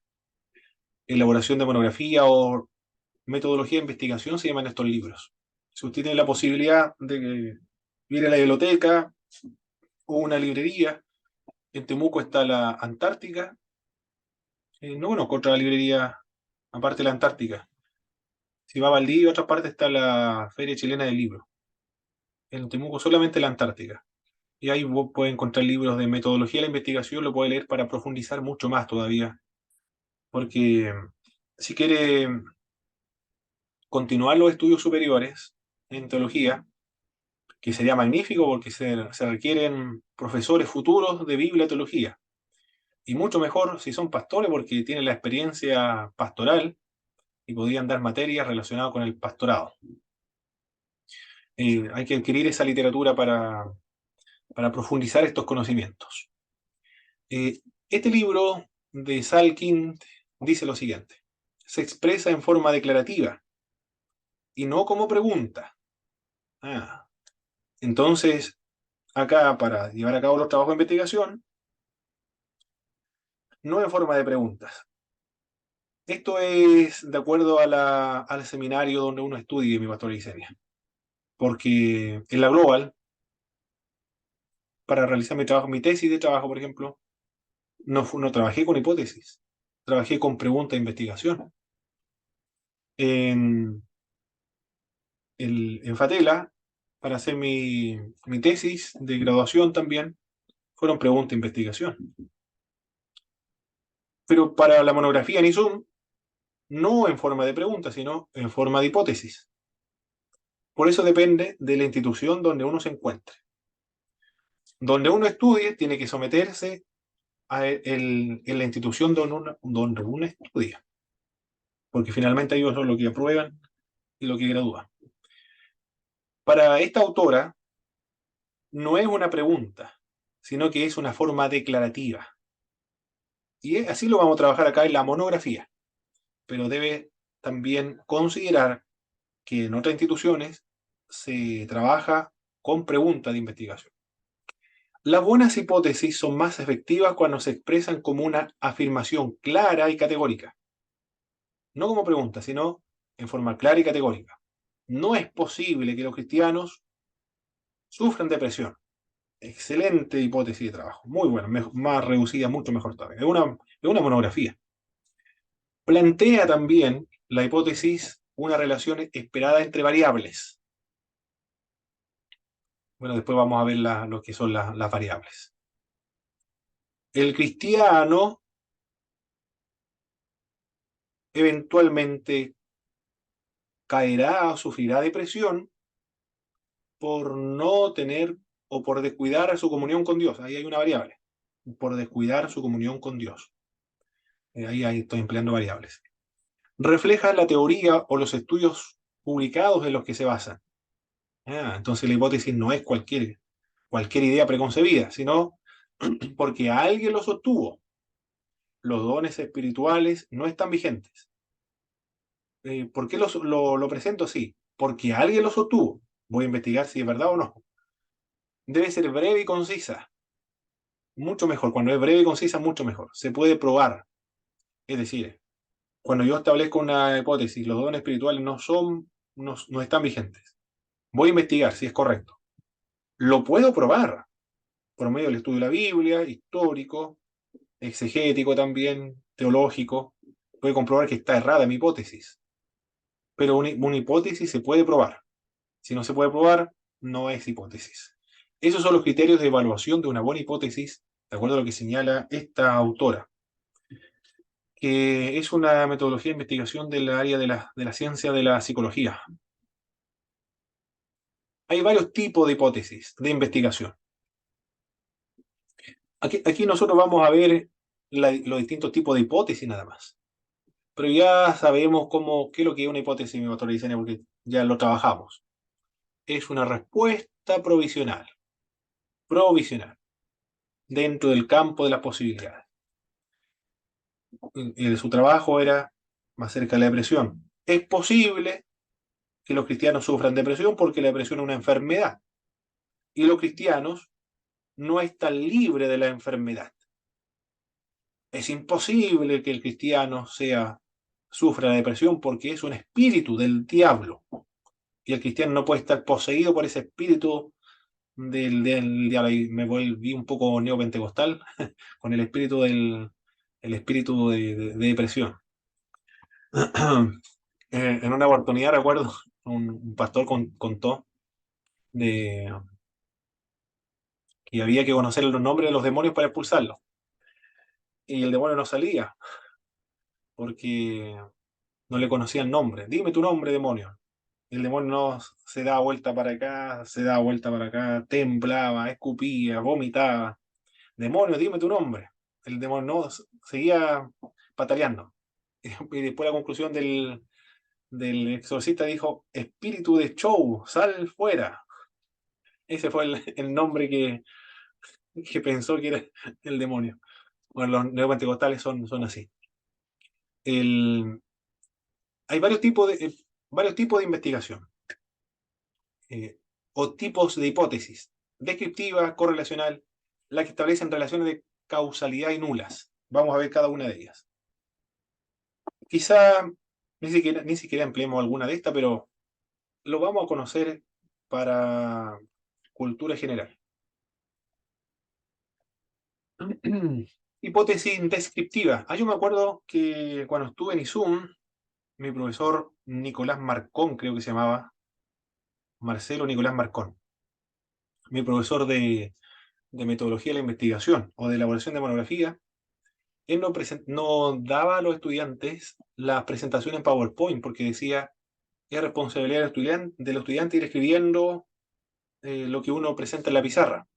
elaboración de monografía o metodología de investigación se llaman estos libros. Si usted tiene la posibilidad de ir a la biblioteca o una librería, en Temuco está la Antártica. No conozco otra librería aparte de la Antártica. Si va a Valdivia, otra parte está la Feria Chilena del Libro. En Temuco solamente la Antártica. Y ahí vos puede encontrar libros de metodología de la investigación, lo puede leer para profundizar mucho más todavía. Porque si quiere continuar los estudios superiores en teología, que sería magnífico porque se requieren profesores futuros de Biblia, teología. Y mucho mejor si son pastores porque tienen la experiencia pastoral y podrían dar materias relacionadas con el pastorado. Hay que adquirir esa literatura para profundizar estos conocimientos. Este libro de Salkind dice lo siguiente: se expresa en forma declarativa y no como pregunta. Ah, entonces, acá para llevar a cabo los trabajos de investigación, no en forma de preguntas. Esto es de acuerdo al seminario donde uno estudie mi pastor Licenia. Porque en la Global, para realizar mi trabajo, mi tesis de trabajo, por ejemplo, no trabajé con hipótesis, trabajé con pregunta de investigación. En, en Fatela, para hacer mi tesis de graduación también, fueron pregunta de investigación. Pero para la monografía en ISUM, no en forma de pregunta, sino en forma de hipótesis. Por eso depende de la institución donde uno se encuentre. Donde uno estudie, tiene que someterse en la institución donde uno estudia. Porque finalmente ellos son los que aprueban y los que gradúan. Para esta autora, no es una pregunta, sino que es una forma declarativa. Y así lo vamos a trabajar acá en la monografía. Pero debe también considerar que en otras instituciones se trabaja con preguntas de investigación. Las buenas hipótesis son más efectivas cuando se expresan como una afirmación clara y categórica. No como pregunta, sino en forma clara y categórica. No es posible que los cristianos sufran depresión. Excelente hipótesis de trabajo. Muy buena, más reducida, mucho mejor todavía. Es una monografía. Plantea también la hipótesis una relación esperada entre variables. Bueno, después vamos a ver lo que son las variables. El cristiano eventualmente caerá o sufrirá depresión por no tener o por descuidar su comunión con Dios. Ahí hay una variable. Por descuidar su comunión con Dios. Ahí estoy empleando variables. Refleja la teoría o los estudios publicados en los que se basan. Entonces la hipótesis no es cualquier idea preconcebida, sino porque alguien lo sostuvo. Los dones espirituales no están vigentes. ¿Por qué lo presento así? Porque alguien lo sostuvo. Voy a investigar si es verdad o no. Debe ser breve y concisa. Mucho mejor. Cuando es breve y concisa, mucho mejor. Se puede probar. Es decir, cuando yo establezco una hipótesis, los dones espirituales no están vigentes. Voy a investigar si es correcto. Lo puedo probar por medio del estudio de la Biblia, histórico, exegético también, teológico. Puedo comprobar que está errada mi hipótesis. Pero una hipótesis se puede probar. Si no se puede probar, no es hipótesis. Esos son los criterios de evaluación de una buena hipótesis, de acuerdo a lo que señala esta autora, que es una metodología de investigación del área de la ciencia de la psicología. Hay varios tipos de hipótesis de investigación. Aquí nosotros vamos a ver los distintos tipos de hipótesis nada más. Pero ya sabemos qué es lo que es una hipótesis, mi doctora Yesenia, porque ya lo trabajamos. Es una respuesta provisional, dentro del campo de las posibilidades. Su trabajo era más cerca de la depresión. Es posible que los cristianos sufran depresión porque la depresión es una enfermedad y los cristianos no están libres de la enfermedad. Es imposible que el cristiano sufra la depresión porque es un espíritu del diablo y el cristiano no puede estar poseído por ese espíritu del diablo. Y me volví un poco neopentecostal con el espíritu el espíritu de depresión. En una oportunidad recuerdo, un pastor contó de, que había que conocer los nombres de los demonios para expulsarlos. Y el demonio no salía, porque no le conocía el nombre. Dime tu nombre, demonio. El demonio no se daba vuelta para acá, se daba vuelta para acá, temblaba, escupía, vomitaba. Demonio, dime tu nombre. El demonio no, seguía pataleando. Y después la conclusión del exorcista dijo, espíritu de show, sal fuera. Ese fue el nombre que pensó que era el demonio. Bueno, los neopentecostales son así. El, hay varios tipos de investigación o tipos de hipótesis. Descriptiva, correlacional, la que establecen relaciones de causalidad y nulas. Vamos a ver cada una de ellas. Quizá ni siquiera empleemos alguna de estas, pero lo vamos a conocer para cultura general. Hipótesis descriptiva. Yo me acuerdo que cuando estuve en ISUM, mi profesor Nicolás Marcón, creo que se llamaba, Marcelo Nicolás Marcón, mi profesor de metodología de la investigación o de elaboración de monografía, él no daba a los estudiantes las presentaciones en PowerPoint porque decía, es responsabilidad del estudiante ir escribiendo lo que uno presenta en la pizarra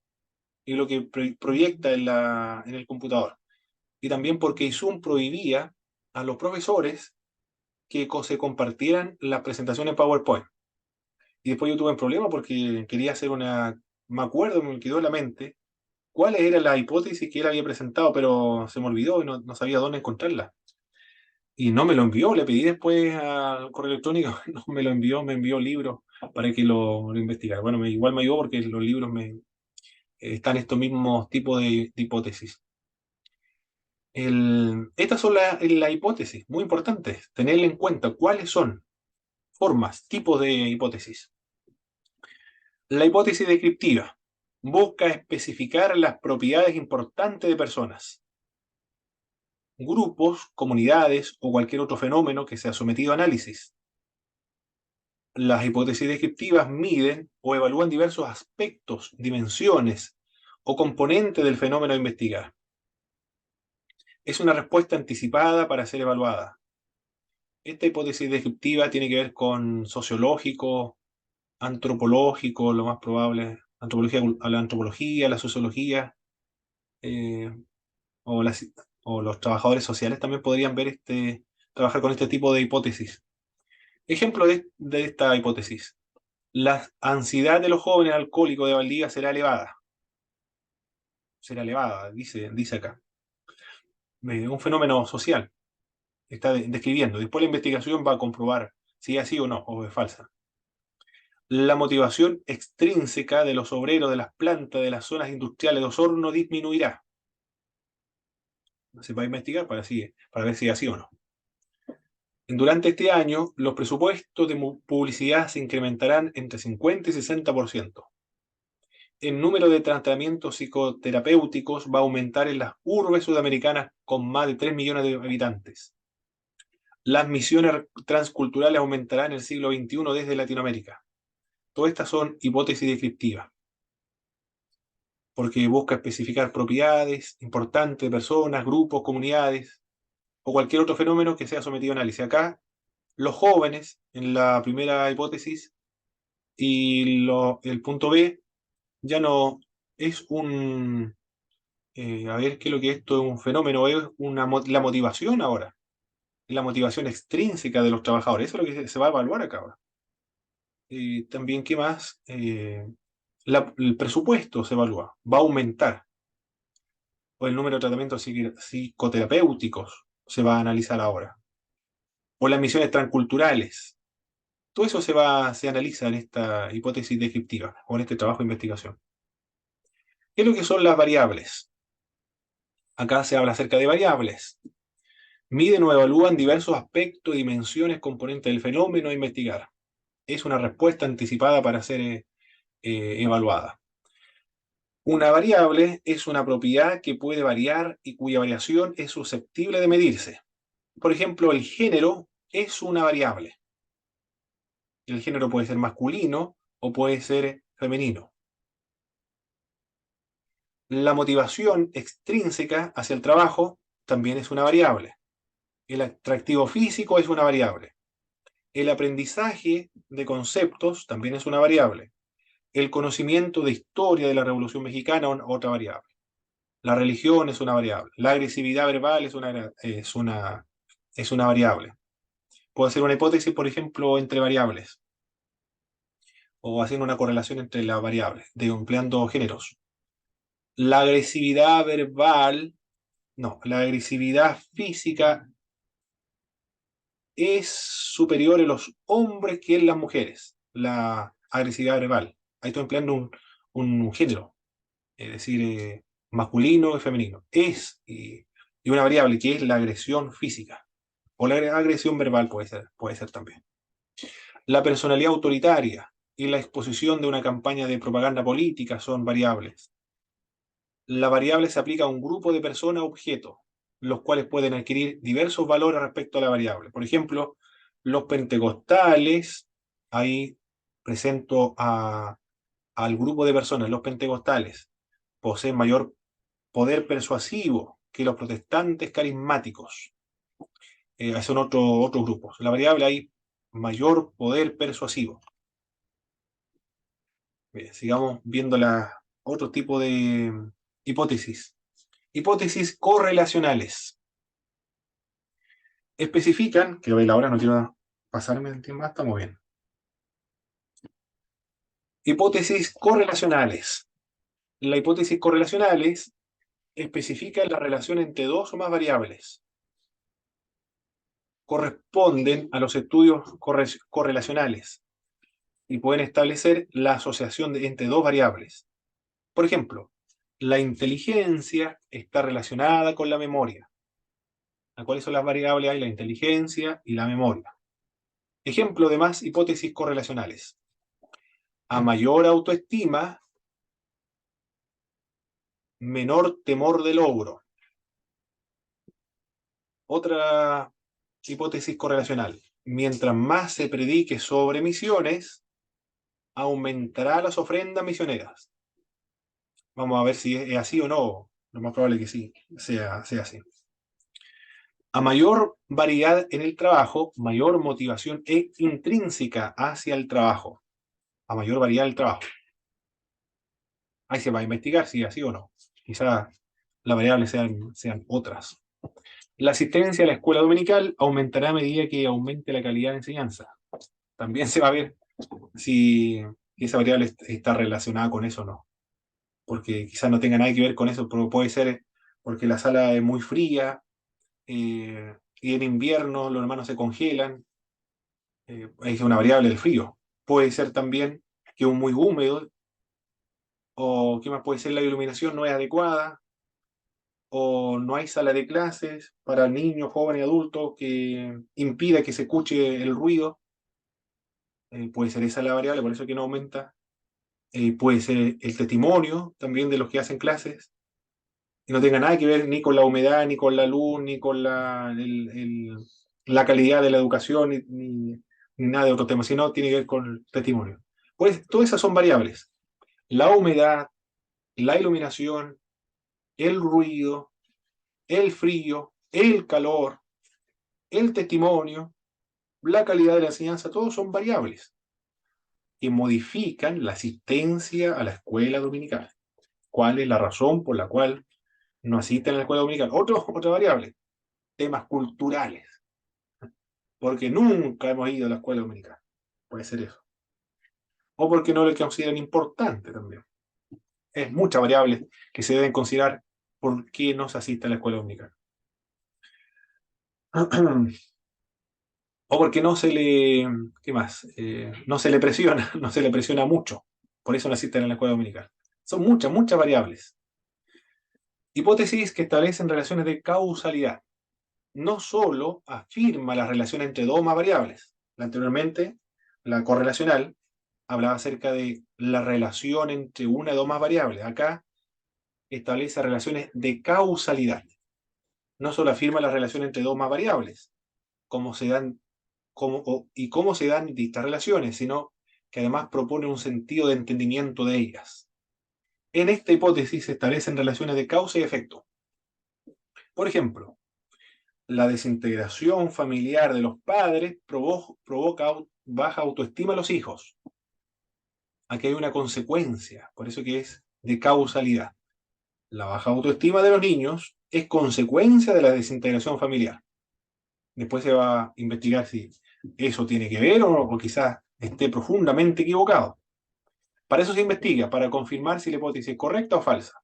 y lo que proyecta en el computador. Y también porque ISUM prohibía a los profesores que se compartieran las presentaciones en PowerPoint. Y después yo tuve un problema porque quería hacer me acuerdo, me quedó en la mente, cuáles eran las hipótesis que él había presentado, pero se me olvidó y no sabía dónde encontrarlas. Y no me lo envió, le pedí después al correo electrónico, no me lo envió, me envió libros para que lo investigara. Bueno, igual me ayudó porque los libros están estos mismos tipos de hipótesis. Estas son las hipótesis, muy importantes, tenerle en cuenta cuáles son formas, tipos de hipótesis. La hipótesis descriptiva busca especificar las propiedades importantes de personas, grupos, comunidades o cualquier otro fenómeno que sea sometido a análisis. Las hipótesis descriptivas miden o evalúan diversos aspectos, dimensiones o componentes del fenómeno a investigar. Es una respuesta anticipada para ser evaluada. Esta hipótesis descriptiva tiene que ver con sociológico, antropológico, lo más probable, a la antropología, la sociología, eh, o, o los trabajadores sociales también podrían trabajar con este tipo de hipótesis. Ejemplo de esta hipótesis. La ansiedad de los jóvenes alcohólicos de Valdivia será elevada. Será elevada, dice acá. Un fenómeno social. Está describiendo. Después la investigación va a comprobar si es así o no, o es falsa. La motivación extrínseca de los obreros de las plantas de las zonas industriales de Osorno disminuirá. Se va a investigar para ver si es así o no. Durante este año, los presupuestos de publicidad se incrementarán entre 50 y 60%. El número de tratamientos psicoterapéuticos va a aumentar en las urbes sudamericanas con más de 3 millones de habitantes. Las misiones transculturales aumentarán en el siglo XXI desde Latinoamérica. Todas estas son hipótesis descriptivas, porque busca especificar propiedades importantes de personas, grupos, comunidades o cualquier otro fenómeno que sea sometido a análisis. Acá, los jóvenes, en la primera hipótesis, y el punto B ya no es a ver qué es lo que esto es un fenómeno, es la motivación ahora, la motivación extrínseca de los trabajadores, eso es lo que se va a evaluar acá ahora. También, ¿qué más? El presupuesto se evalúa, va a aumentar, o el número de tratamientos psicoterapéuticos se va a analizar ahora, o las misiones transculturales. Todo eso se analiza en esta hipótesis descriptiva, o en este trabajo de investigación. ¿Qué es lo que son las variables? Acá se habla acerca de variables. Miden o evalúan diversos aspectos, dimensiones, componentes del fenómeno a investigar. Es una respuesta anticipada para ser evaluada. Una variable es una propiedad que puede variar y cuya variación es susceptible de medirse. Por ejemplo, el género es una variable. El género puede ser masculino o puede ser femenino. La motivación extrínseca hacia el trabajo también es una variable. El atractivo físico es una variable. El aprendizaje de conceptos también es una variable. El conocimiento de historia de la Revolución Mexicana, otra variable. La religión es una variable. La agresividad verbal es una variable. Puedo hacer una hipótesis, por ejemplo, entre variables, o haciendo una correlación entre las variables, empleando géneros. La agresividad verbal, no, la agresividad física es superior en los hombres que en las mujeres. La agresividad verbal. Ahí estoy empleando un género, es decir, masculino y femenino. Y una variable que es la agresión física. O la agresión verbal puede ser también. La personalidad autoritaria y la exposición de una campaña de propaganda política son variables. La variable se aplica a un grupo de personas o objetos, los cuales pueden adquirir diversos valores respecto a la variable. Por ejemplo, los pentecostales, ahí presento al grupo de personas, los pentecostales poseen mayor poder persuasivo que los protestantes carismáticos. Son otros grupos. La variable hay mayor poder persuasivo. Bien, sigamos viendo otro tipo de hipótesis. Hipótesis correlacionales. Especifican, que la hora no quiero pasarme el tiempo, estamos bien. Hipótesis correlacionales. La hipótesis correlacionales especifica la relación entre dos o más variables. Corresponden a los estudios correlacionales y pueden establecer la asociación entre dos variables. Por ejemplo, la inteligencia está relacionada con la memoria. ¿Cuáles son las variables? Hay la inteligencia y la memoria. Ejemplo de más hipótesis correlacionales. A mayor autoestima, menor temor de logro. Otra hipótesis correlacional. Mientras más se predique sobre misiones, aumentará las ofrendas misioneras. Vamos a ver si es así o no. Lo más probable es que sí, sea así. A mayor variedad en el trabajo, mayor motivación intrínseca hacia el trabajo. A mayor variedad del trabajo. Ahí se va a investigar si es así o no. Quizá las variables sean otras. La asistencia a la escuela dominical aumentará a medida que aumente la calidad de enseñanza. También se va a ver si esa variable está relacionada con eso o no. Porque quizás no tenga nada que ver con eso, pero puede ser porque la sala es muy fría y en invierno los hermanos se congelan. Es una variable del frío. Puede ser también que es muy húmedo, o qué más puede ser, la iluminación no es adecuada, o no hay sala de clases para niños, jóvenes y adultos que impida que se escuche el ruido. Puede ser esa la variable, por eso que no aumenta. Puede ser el testimonio también de los que hacen clases, y no tenga nada que ver ni con la humedad, ni con la luz, ni con la calidad de la educación, ni nada de otro tema, sino tiene que ver con el testimonio. Pues todas esas son variables. La humedad, la iluminación, el ruido, el frío, el calor, el testimonio, la calidad de la enseñanza, todos son variables que modifican la asistencia a la escuela dominical. ¿Cuál es la razón por la cual no asisten a la escuela dominical? Otra variable, temas culturales, porque nunca hemos ido a la escuela dominical. Puede ser eso. O porque no le consideran importante también. Es muchas variables que se deben considerar por qué no se asiste a la escuela dominical. O porque no se le, ¿qué más? No se le presiona, no se le presiona mucho. Por eso no asisten a la escuela dominical. Son muchas variables. Hipótesis que establecen relaciones de causalidad. No solo afirma la relación entre dos o más variables. Anteriormente, la correlacional hablaba acerca de la relación entre una o dos más variables. Acá establece relaciones de causalidad. No solo afirma la relación entre dos más variables, cómo se dan y cómo se dan distintas relaciones, sino que además propone un sentido de entendimiento de ellas. En esta hipótesis se establecen relaciones de causa y efecto. Por ejemplo, la desintegración familiar de los padres provoca baja autoestima a los hijos. Aquí hay una consecuencia, por eso que es de causalidad. La baja autoestima de los niños es consecuencia de la desintegración familiar. Después se va a investigar si eso tiene que ver o quizás esté profundamente equivocado. Para eso se investiga, para confirmar si la hipótesis es correcta o falsa.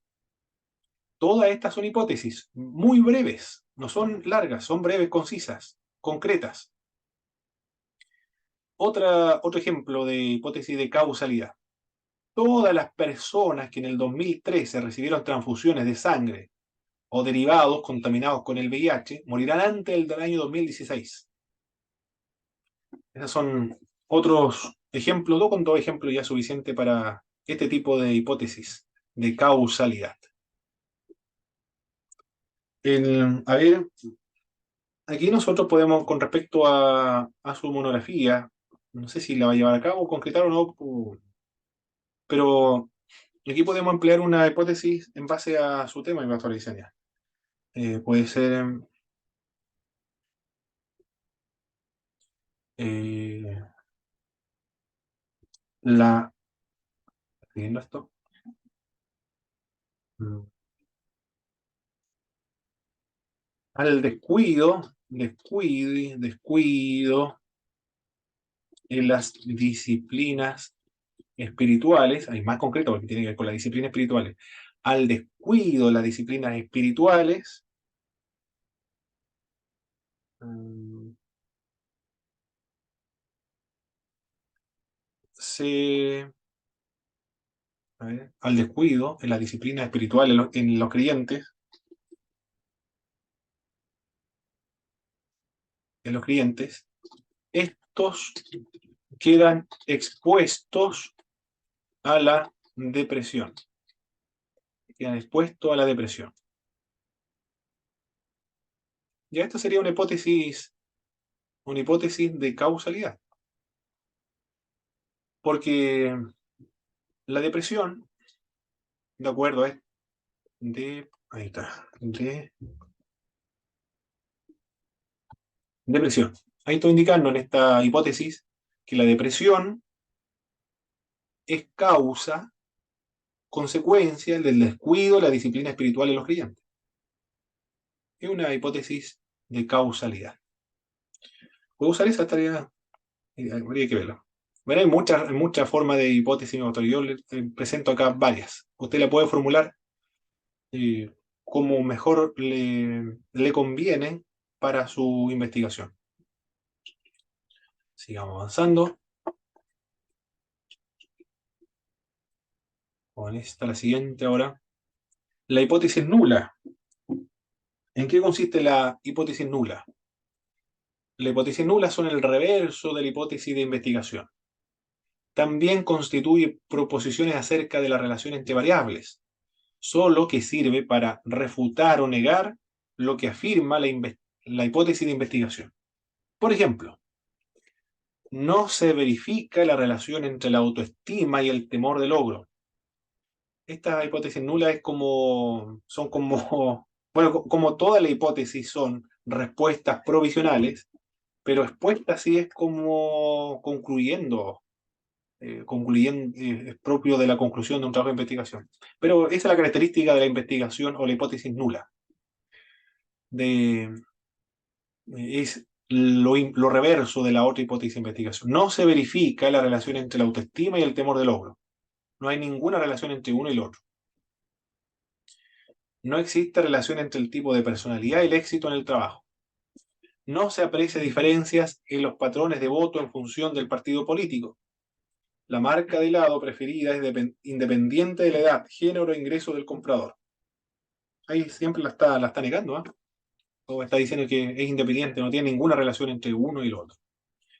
Todas estas son hipótesis muy breves, no son largas, son breves, concisas, concretas. Otro ejemplo de hipótesis de causalidad. Todas las personas que en el 2013 recibieron transfusiones de sangre o derivados contaminados con el VIH morirán antes del año 2016. Esos son otros ejemplos, con dos ejemplos ya suficiente para este tipo de hipótesis de causalidad. A ver, aquí nosotros podemos, con respecto a su monografía, no sé si la va a llevar a cabo, concretar o no, pero aquí podemos emplear una hipótesis en base a su tema, Pastora Yesenia. Puede ser eh, la... ¿Siguiendo esto? Mm. Al descuido en las disciplinas espirituales, hay más concreto porque tiene que ver con las disciplinas espirituales, al descuido de las disciplinas espirituales, mm, se, al descuido en las disciplinas espirituales en los creyentes, estos quedan expuestos a la depresión. Quedan expuestos a la depresión. Ya esto sería una hipótesis de causalidad. Porque la depresión, de acuerdo a ahí está, de depresión. Ahí estoy indicando en esta hipótesis que la depresión es causa, consecuencia del descuido de la disciplina espiritual en los creyentes. Es una hipótesis de causalidad. ¿Puedo usar esa tarea? Habría que verla. Bueno, hay muchas formas de hipótesis, yo le presento acá varias. Usted la puede formular eh, como mejor le conviene para su investigación. Sigamos avanzando. Con esta, la siguiente ahora. La hipótesis nula. ¿En qué consiste la hipótesis nula? La hipótesis nula son el reverso de la hipótesis de investigación. También constituye proposiciones acerca de la relación entre variables, solo que sirve para refutar o negar lo que afirma la hipótesis de investigación. Por ejemplo, no se verifica la relación entre la autoestima y el temor de logro. Esta hipótesis nula son como, bueno, como todas las hipótesis son respuestas provisionales, pero expuesta sí es como es propio de la conclusión de un trabajo de investigación. Pero esa es la característica de la investigación o la hipótesis nula. Es lo reverso de la otra hipótesis de investigación. No se verifica la relación entre la autoestima y el temor de logro. No hay ninguna relación entre uno y el otro. No existe relación entre el tipo de personalidad y el éxito en el trabajo. No se aprecia diferencias en los patrones de voto en función del partido político. La marca de helado preferida es independiente de la edad, género e ingreso del comprador. Ahí siempre la está negando, ¿eh? O está diciendo que es independiente, no tiene ninguna relación entre uno y el otro.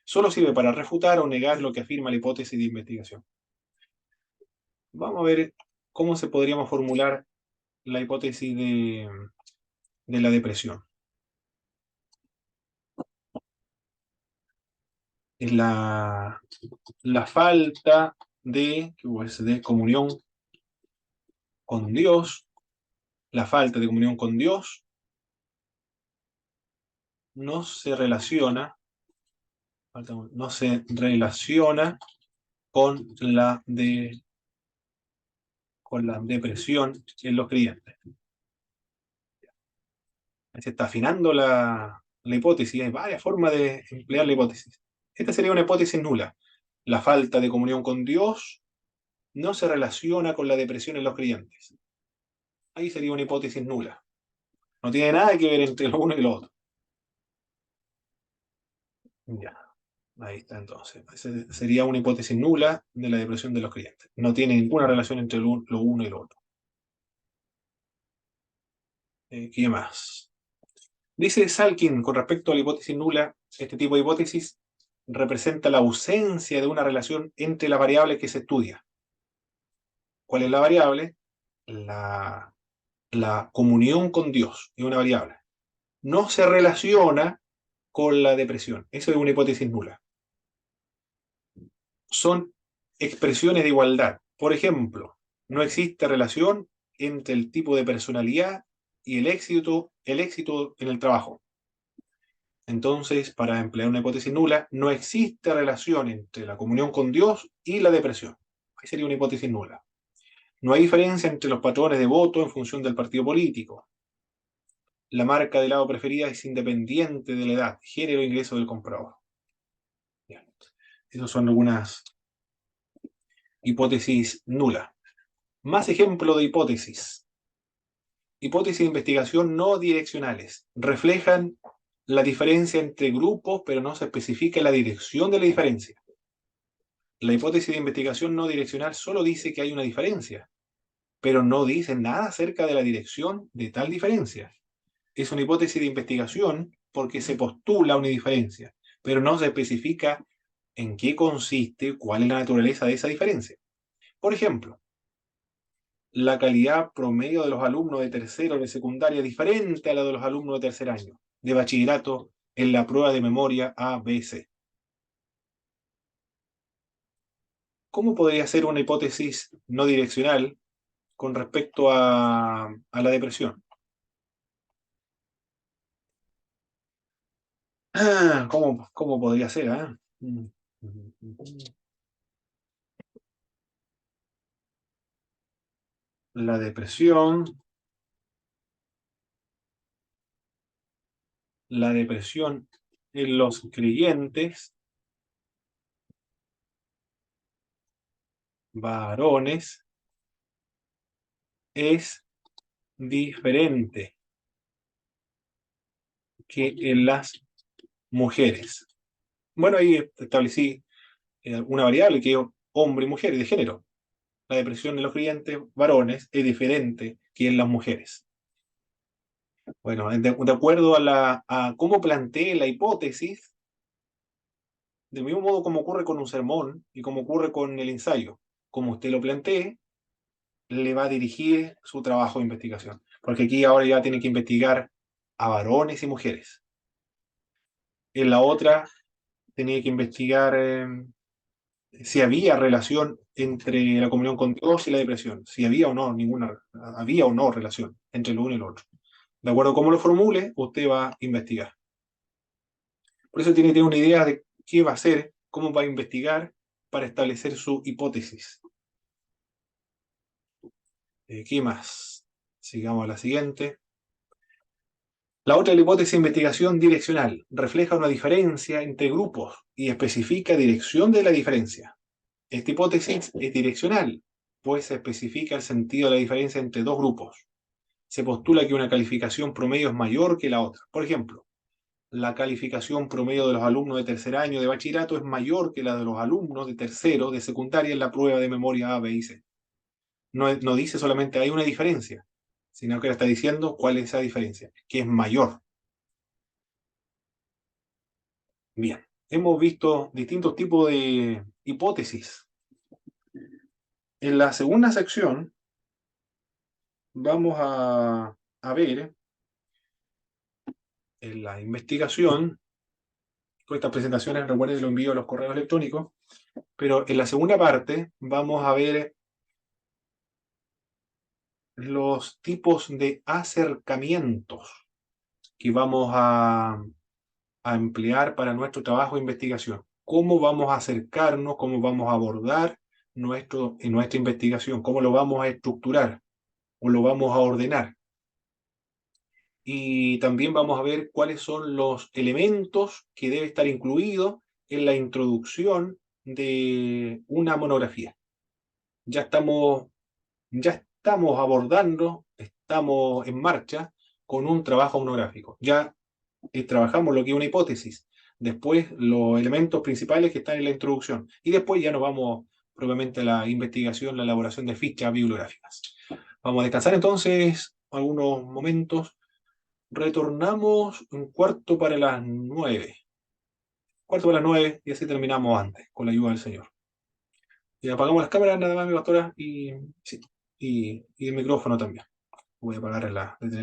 Solo sirve para refutar o negar lo que afirma la hipótesis de investigación. Vamos a ver cómo se podríamos formular la hipótesis de la depresión. Es la falta de comunión con Dios, la falta de comunión con Dios, no se relaciona con con la depresión en los creyentes. Se está afinando la hipótesis. Hay varias formas de emplear la hipótesis. Esta sería una hipótesis nula. La falta de comunión con Dios no se relaciona con la depresión en los creyentes. Ahí sería una hipótesis nula. No tiene nada que ver entre lo uno y lo otro. Ya, ahí está entonces. Esa sería una hipótesis nula de la depresión de los creyentes. No tiene ninguna relación entre lo uno y lo otro. ¿Qué más? Dice Salkin, con respecto a la hipótesis nula, este tipo de hipótesis representa la ausencia de una relación entre las variables que se estudia. ¿Cuál es la variable? La comunión con Dios es una variable. No se relaciona con la depresión. Eso es una hipótesis nula. Son expresiones de igualdad. Por ejemplo, no existe relación entre el tipo de personalidad y el éxito en el trabajo. Entonces, para emplear una hipótesis nula, no existe relación entre la comunión con Dios y la depresión. Ahí sería una hipótesis nula. No hay diferencia entre los patrones de voto en función del partido político. La marca de helado preferida es independiente de la edad, género e ingreso del comprador. Bien. Esas son algunas hipótesis nulas. Más ejemplos de hipótesis. Hipótesis de investigación no direccionales. Reflejan la diferencia entre grupos, pero no se especifica la dirección de la diferencia. La hipótesis de investigación no direccional solo dice que hay una diferencia, pero no dice nada acerca de la dirección de tal diferencia. Es una hipótesis de investigación porque se postula una diferencia, pero no se especifica en qué consiste, cuál es la naturaleza de esa diferencia. Por ejemplo, la calidad promedio de los alumnos de tercero de secundaria es diferente a la de los alumnos de tercer año de bachillerato en la prueba de memoria ABC. ¿Cómo podría ser una hipótesis no direccional con respecto a la depresión? ¿Cómo podría ser? La depresión en los creyentes varones es diferente que en las mujeres. Bueno, ahí establecí una variable que es hombre y mujer y de género. La depresión en los creyentes varones es diferente que en las mujeres. Bueno, de acuerdo a cómo planteé la hipótesis, del mismo modo como ocurre con un sermón y como ocurre con el ensayo, como usted lo plantee, le va a dirigir su trabajo de investigación. Porque aquí ahora ya tiene que investigar a varones y mujeres. En la otra tenía que investigar si había relación entre la comunión con Dios y la depresión. Si había o no había o no relación entre lo uno y lo otro. De acuerdo a cómo lo formule, usted va a investigar. Por eso tiene que tener una idea de qué va a hacer, cómo va a investigar para establecer su hipótesis. ¿Qué más? Sigamos a la siguiente. La otra es la hipótesis de investigación direccional. Refleja una diferencia entre grupos y especifica dirección de la diferencia. Esta hipótesis es direccional, pues se especifica el sentido de la diferencia entre dos grupos. Se postula que una calificación promedio es mayor que la otra. Por ejemplo, la calificación promedio de los alumnos de tercer año de bachillerato es mayor que la de los alumnos de tercero de secundaria en la prueba de memoria A, B y C. No dice solamente hay una diferencia, sino que está diciendo cuál es esa diferencia, que es mayor. Bien, hemos visto distintos tipos de hipótesis. En la segunda sección vamos a ver en la investigación, con estas presentaciones recuerden que lo envío a los correos electrónicos, pero en la segunda parte vamos a ver los tipos de acercamientos que vamos a emplear para nuestro trabajo de investigación. Cómo vamos a acercarnos, cómo vamos a abordar nuestra investigación, cómo lo vamos a estructurar o lo vamos a ordenar. Y también vamos a ver cuáles son los elementos que debe estar incluido en la introducción de una monografía. Ya estamos, ya estamos abordando, estamos en marcha con un trabajo monográfico. Ya trabajamos lo que es una hipótesis, después los elementos principales que están en la introducción y después ya nos vamos propiamente a la investigación, la elaboración de fichas bibliográficas. Vamos a descansar entonces algunos momentos. Retornamos un cuarto para las 9. Cuarto para las 9 y así terminamos antes, con la ayuda del Señor. Y apagamos las cámaras nada más, mi pastora, y, sí, y el micrófono también. Voy a apagar detener la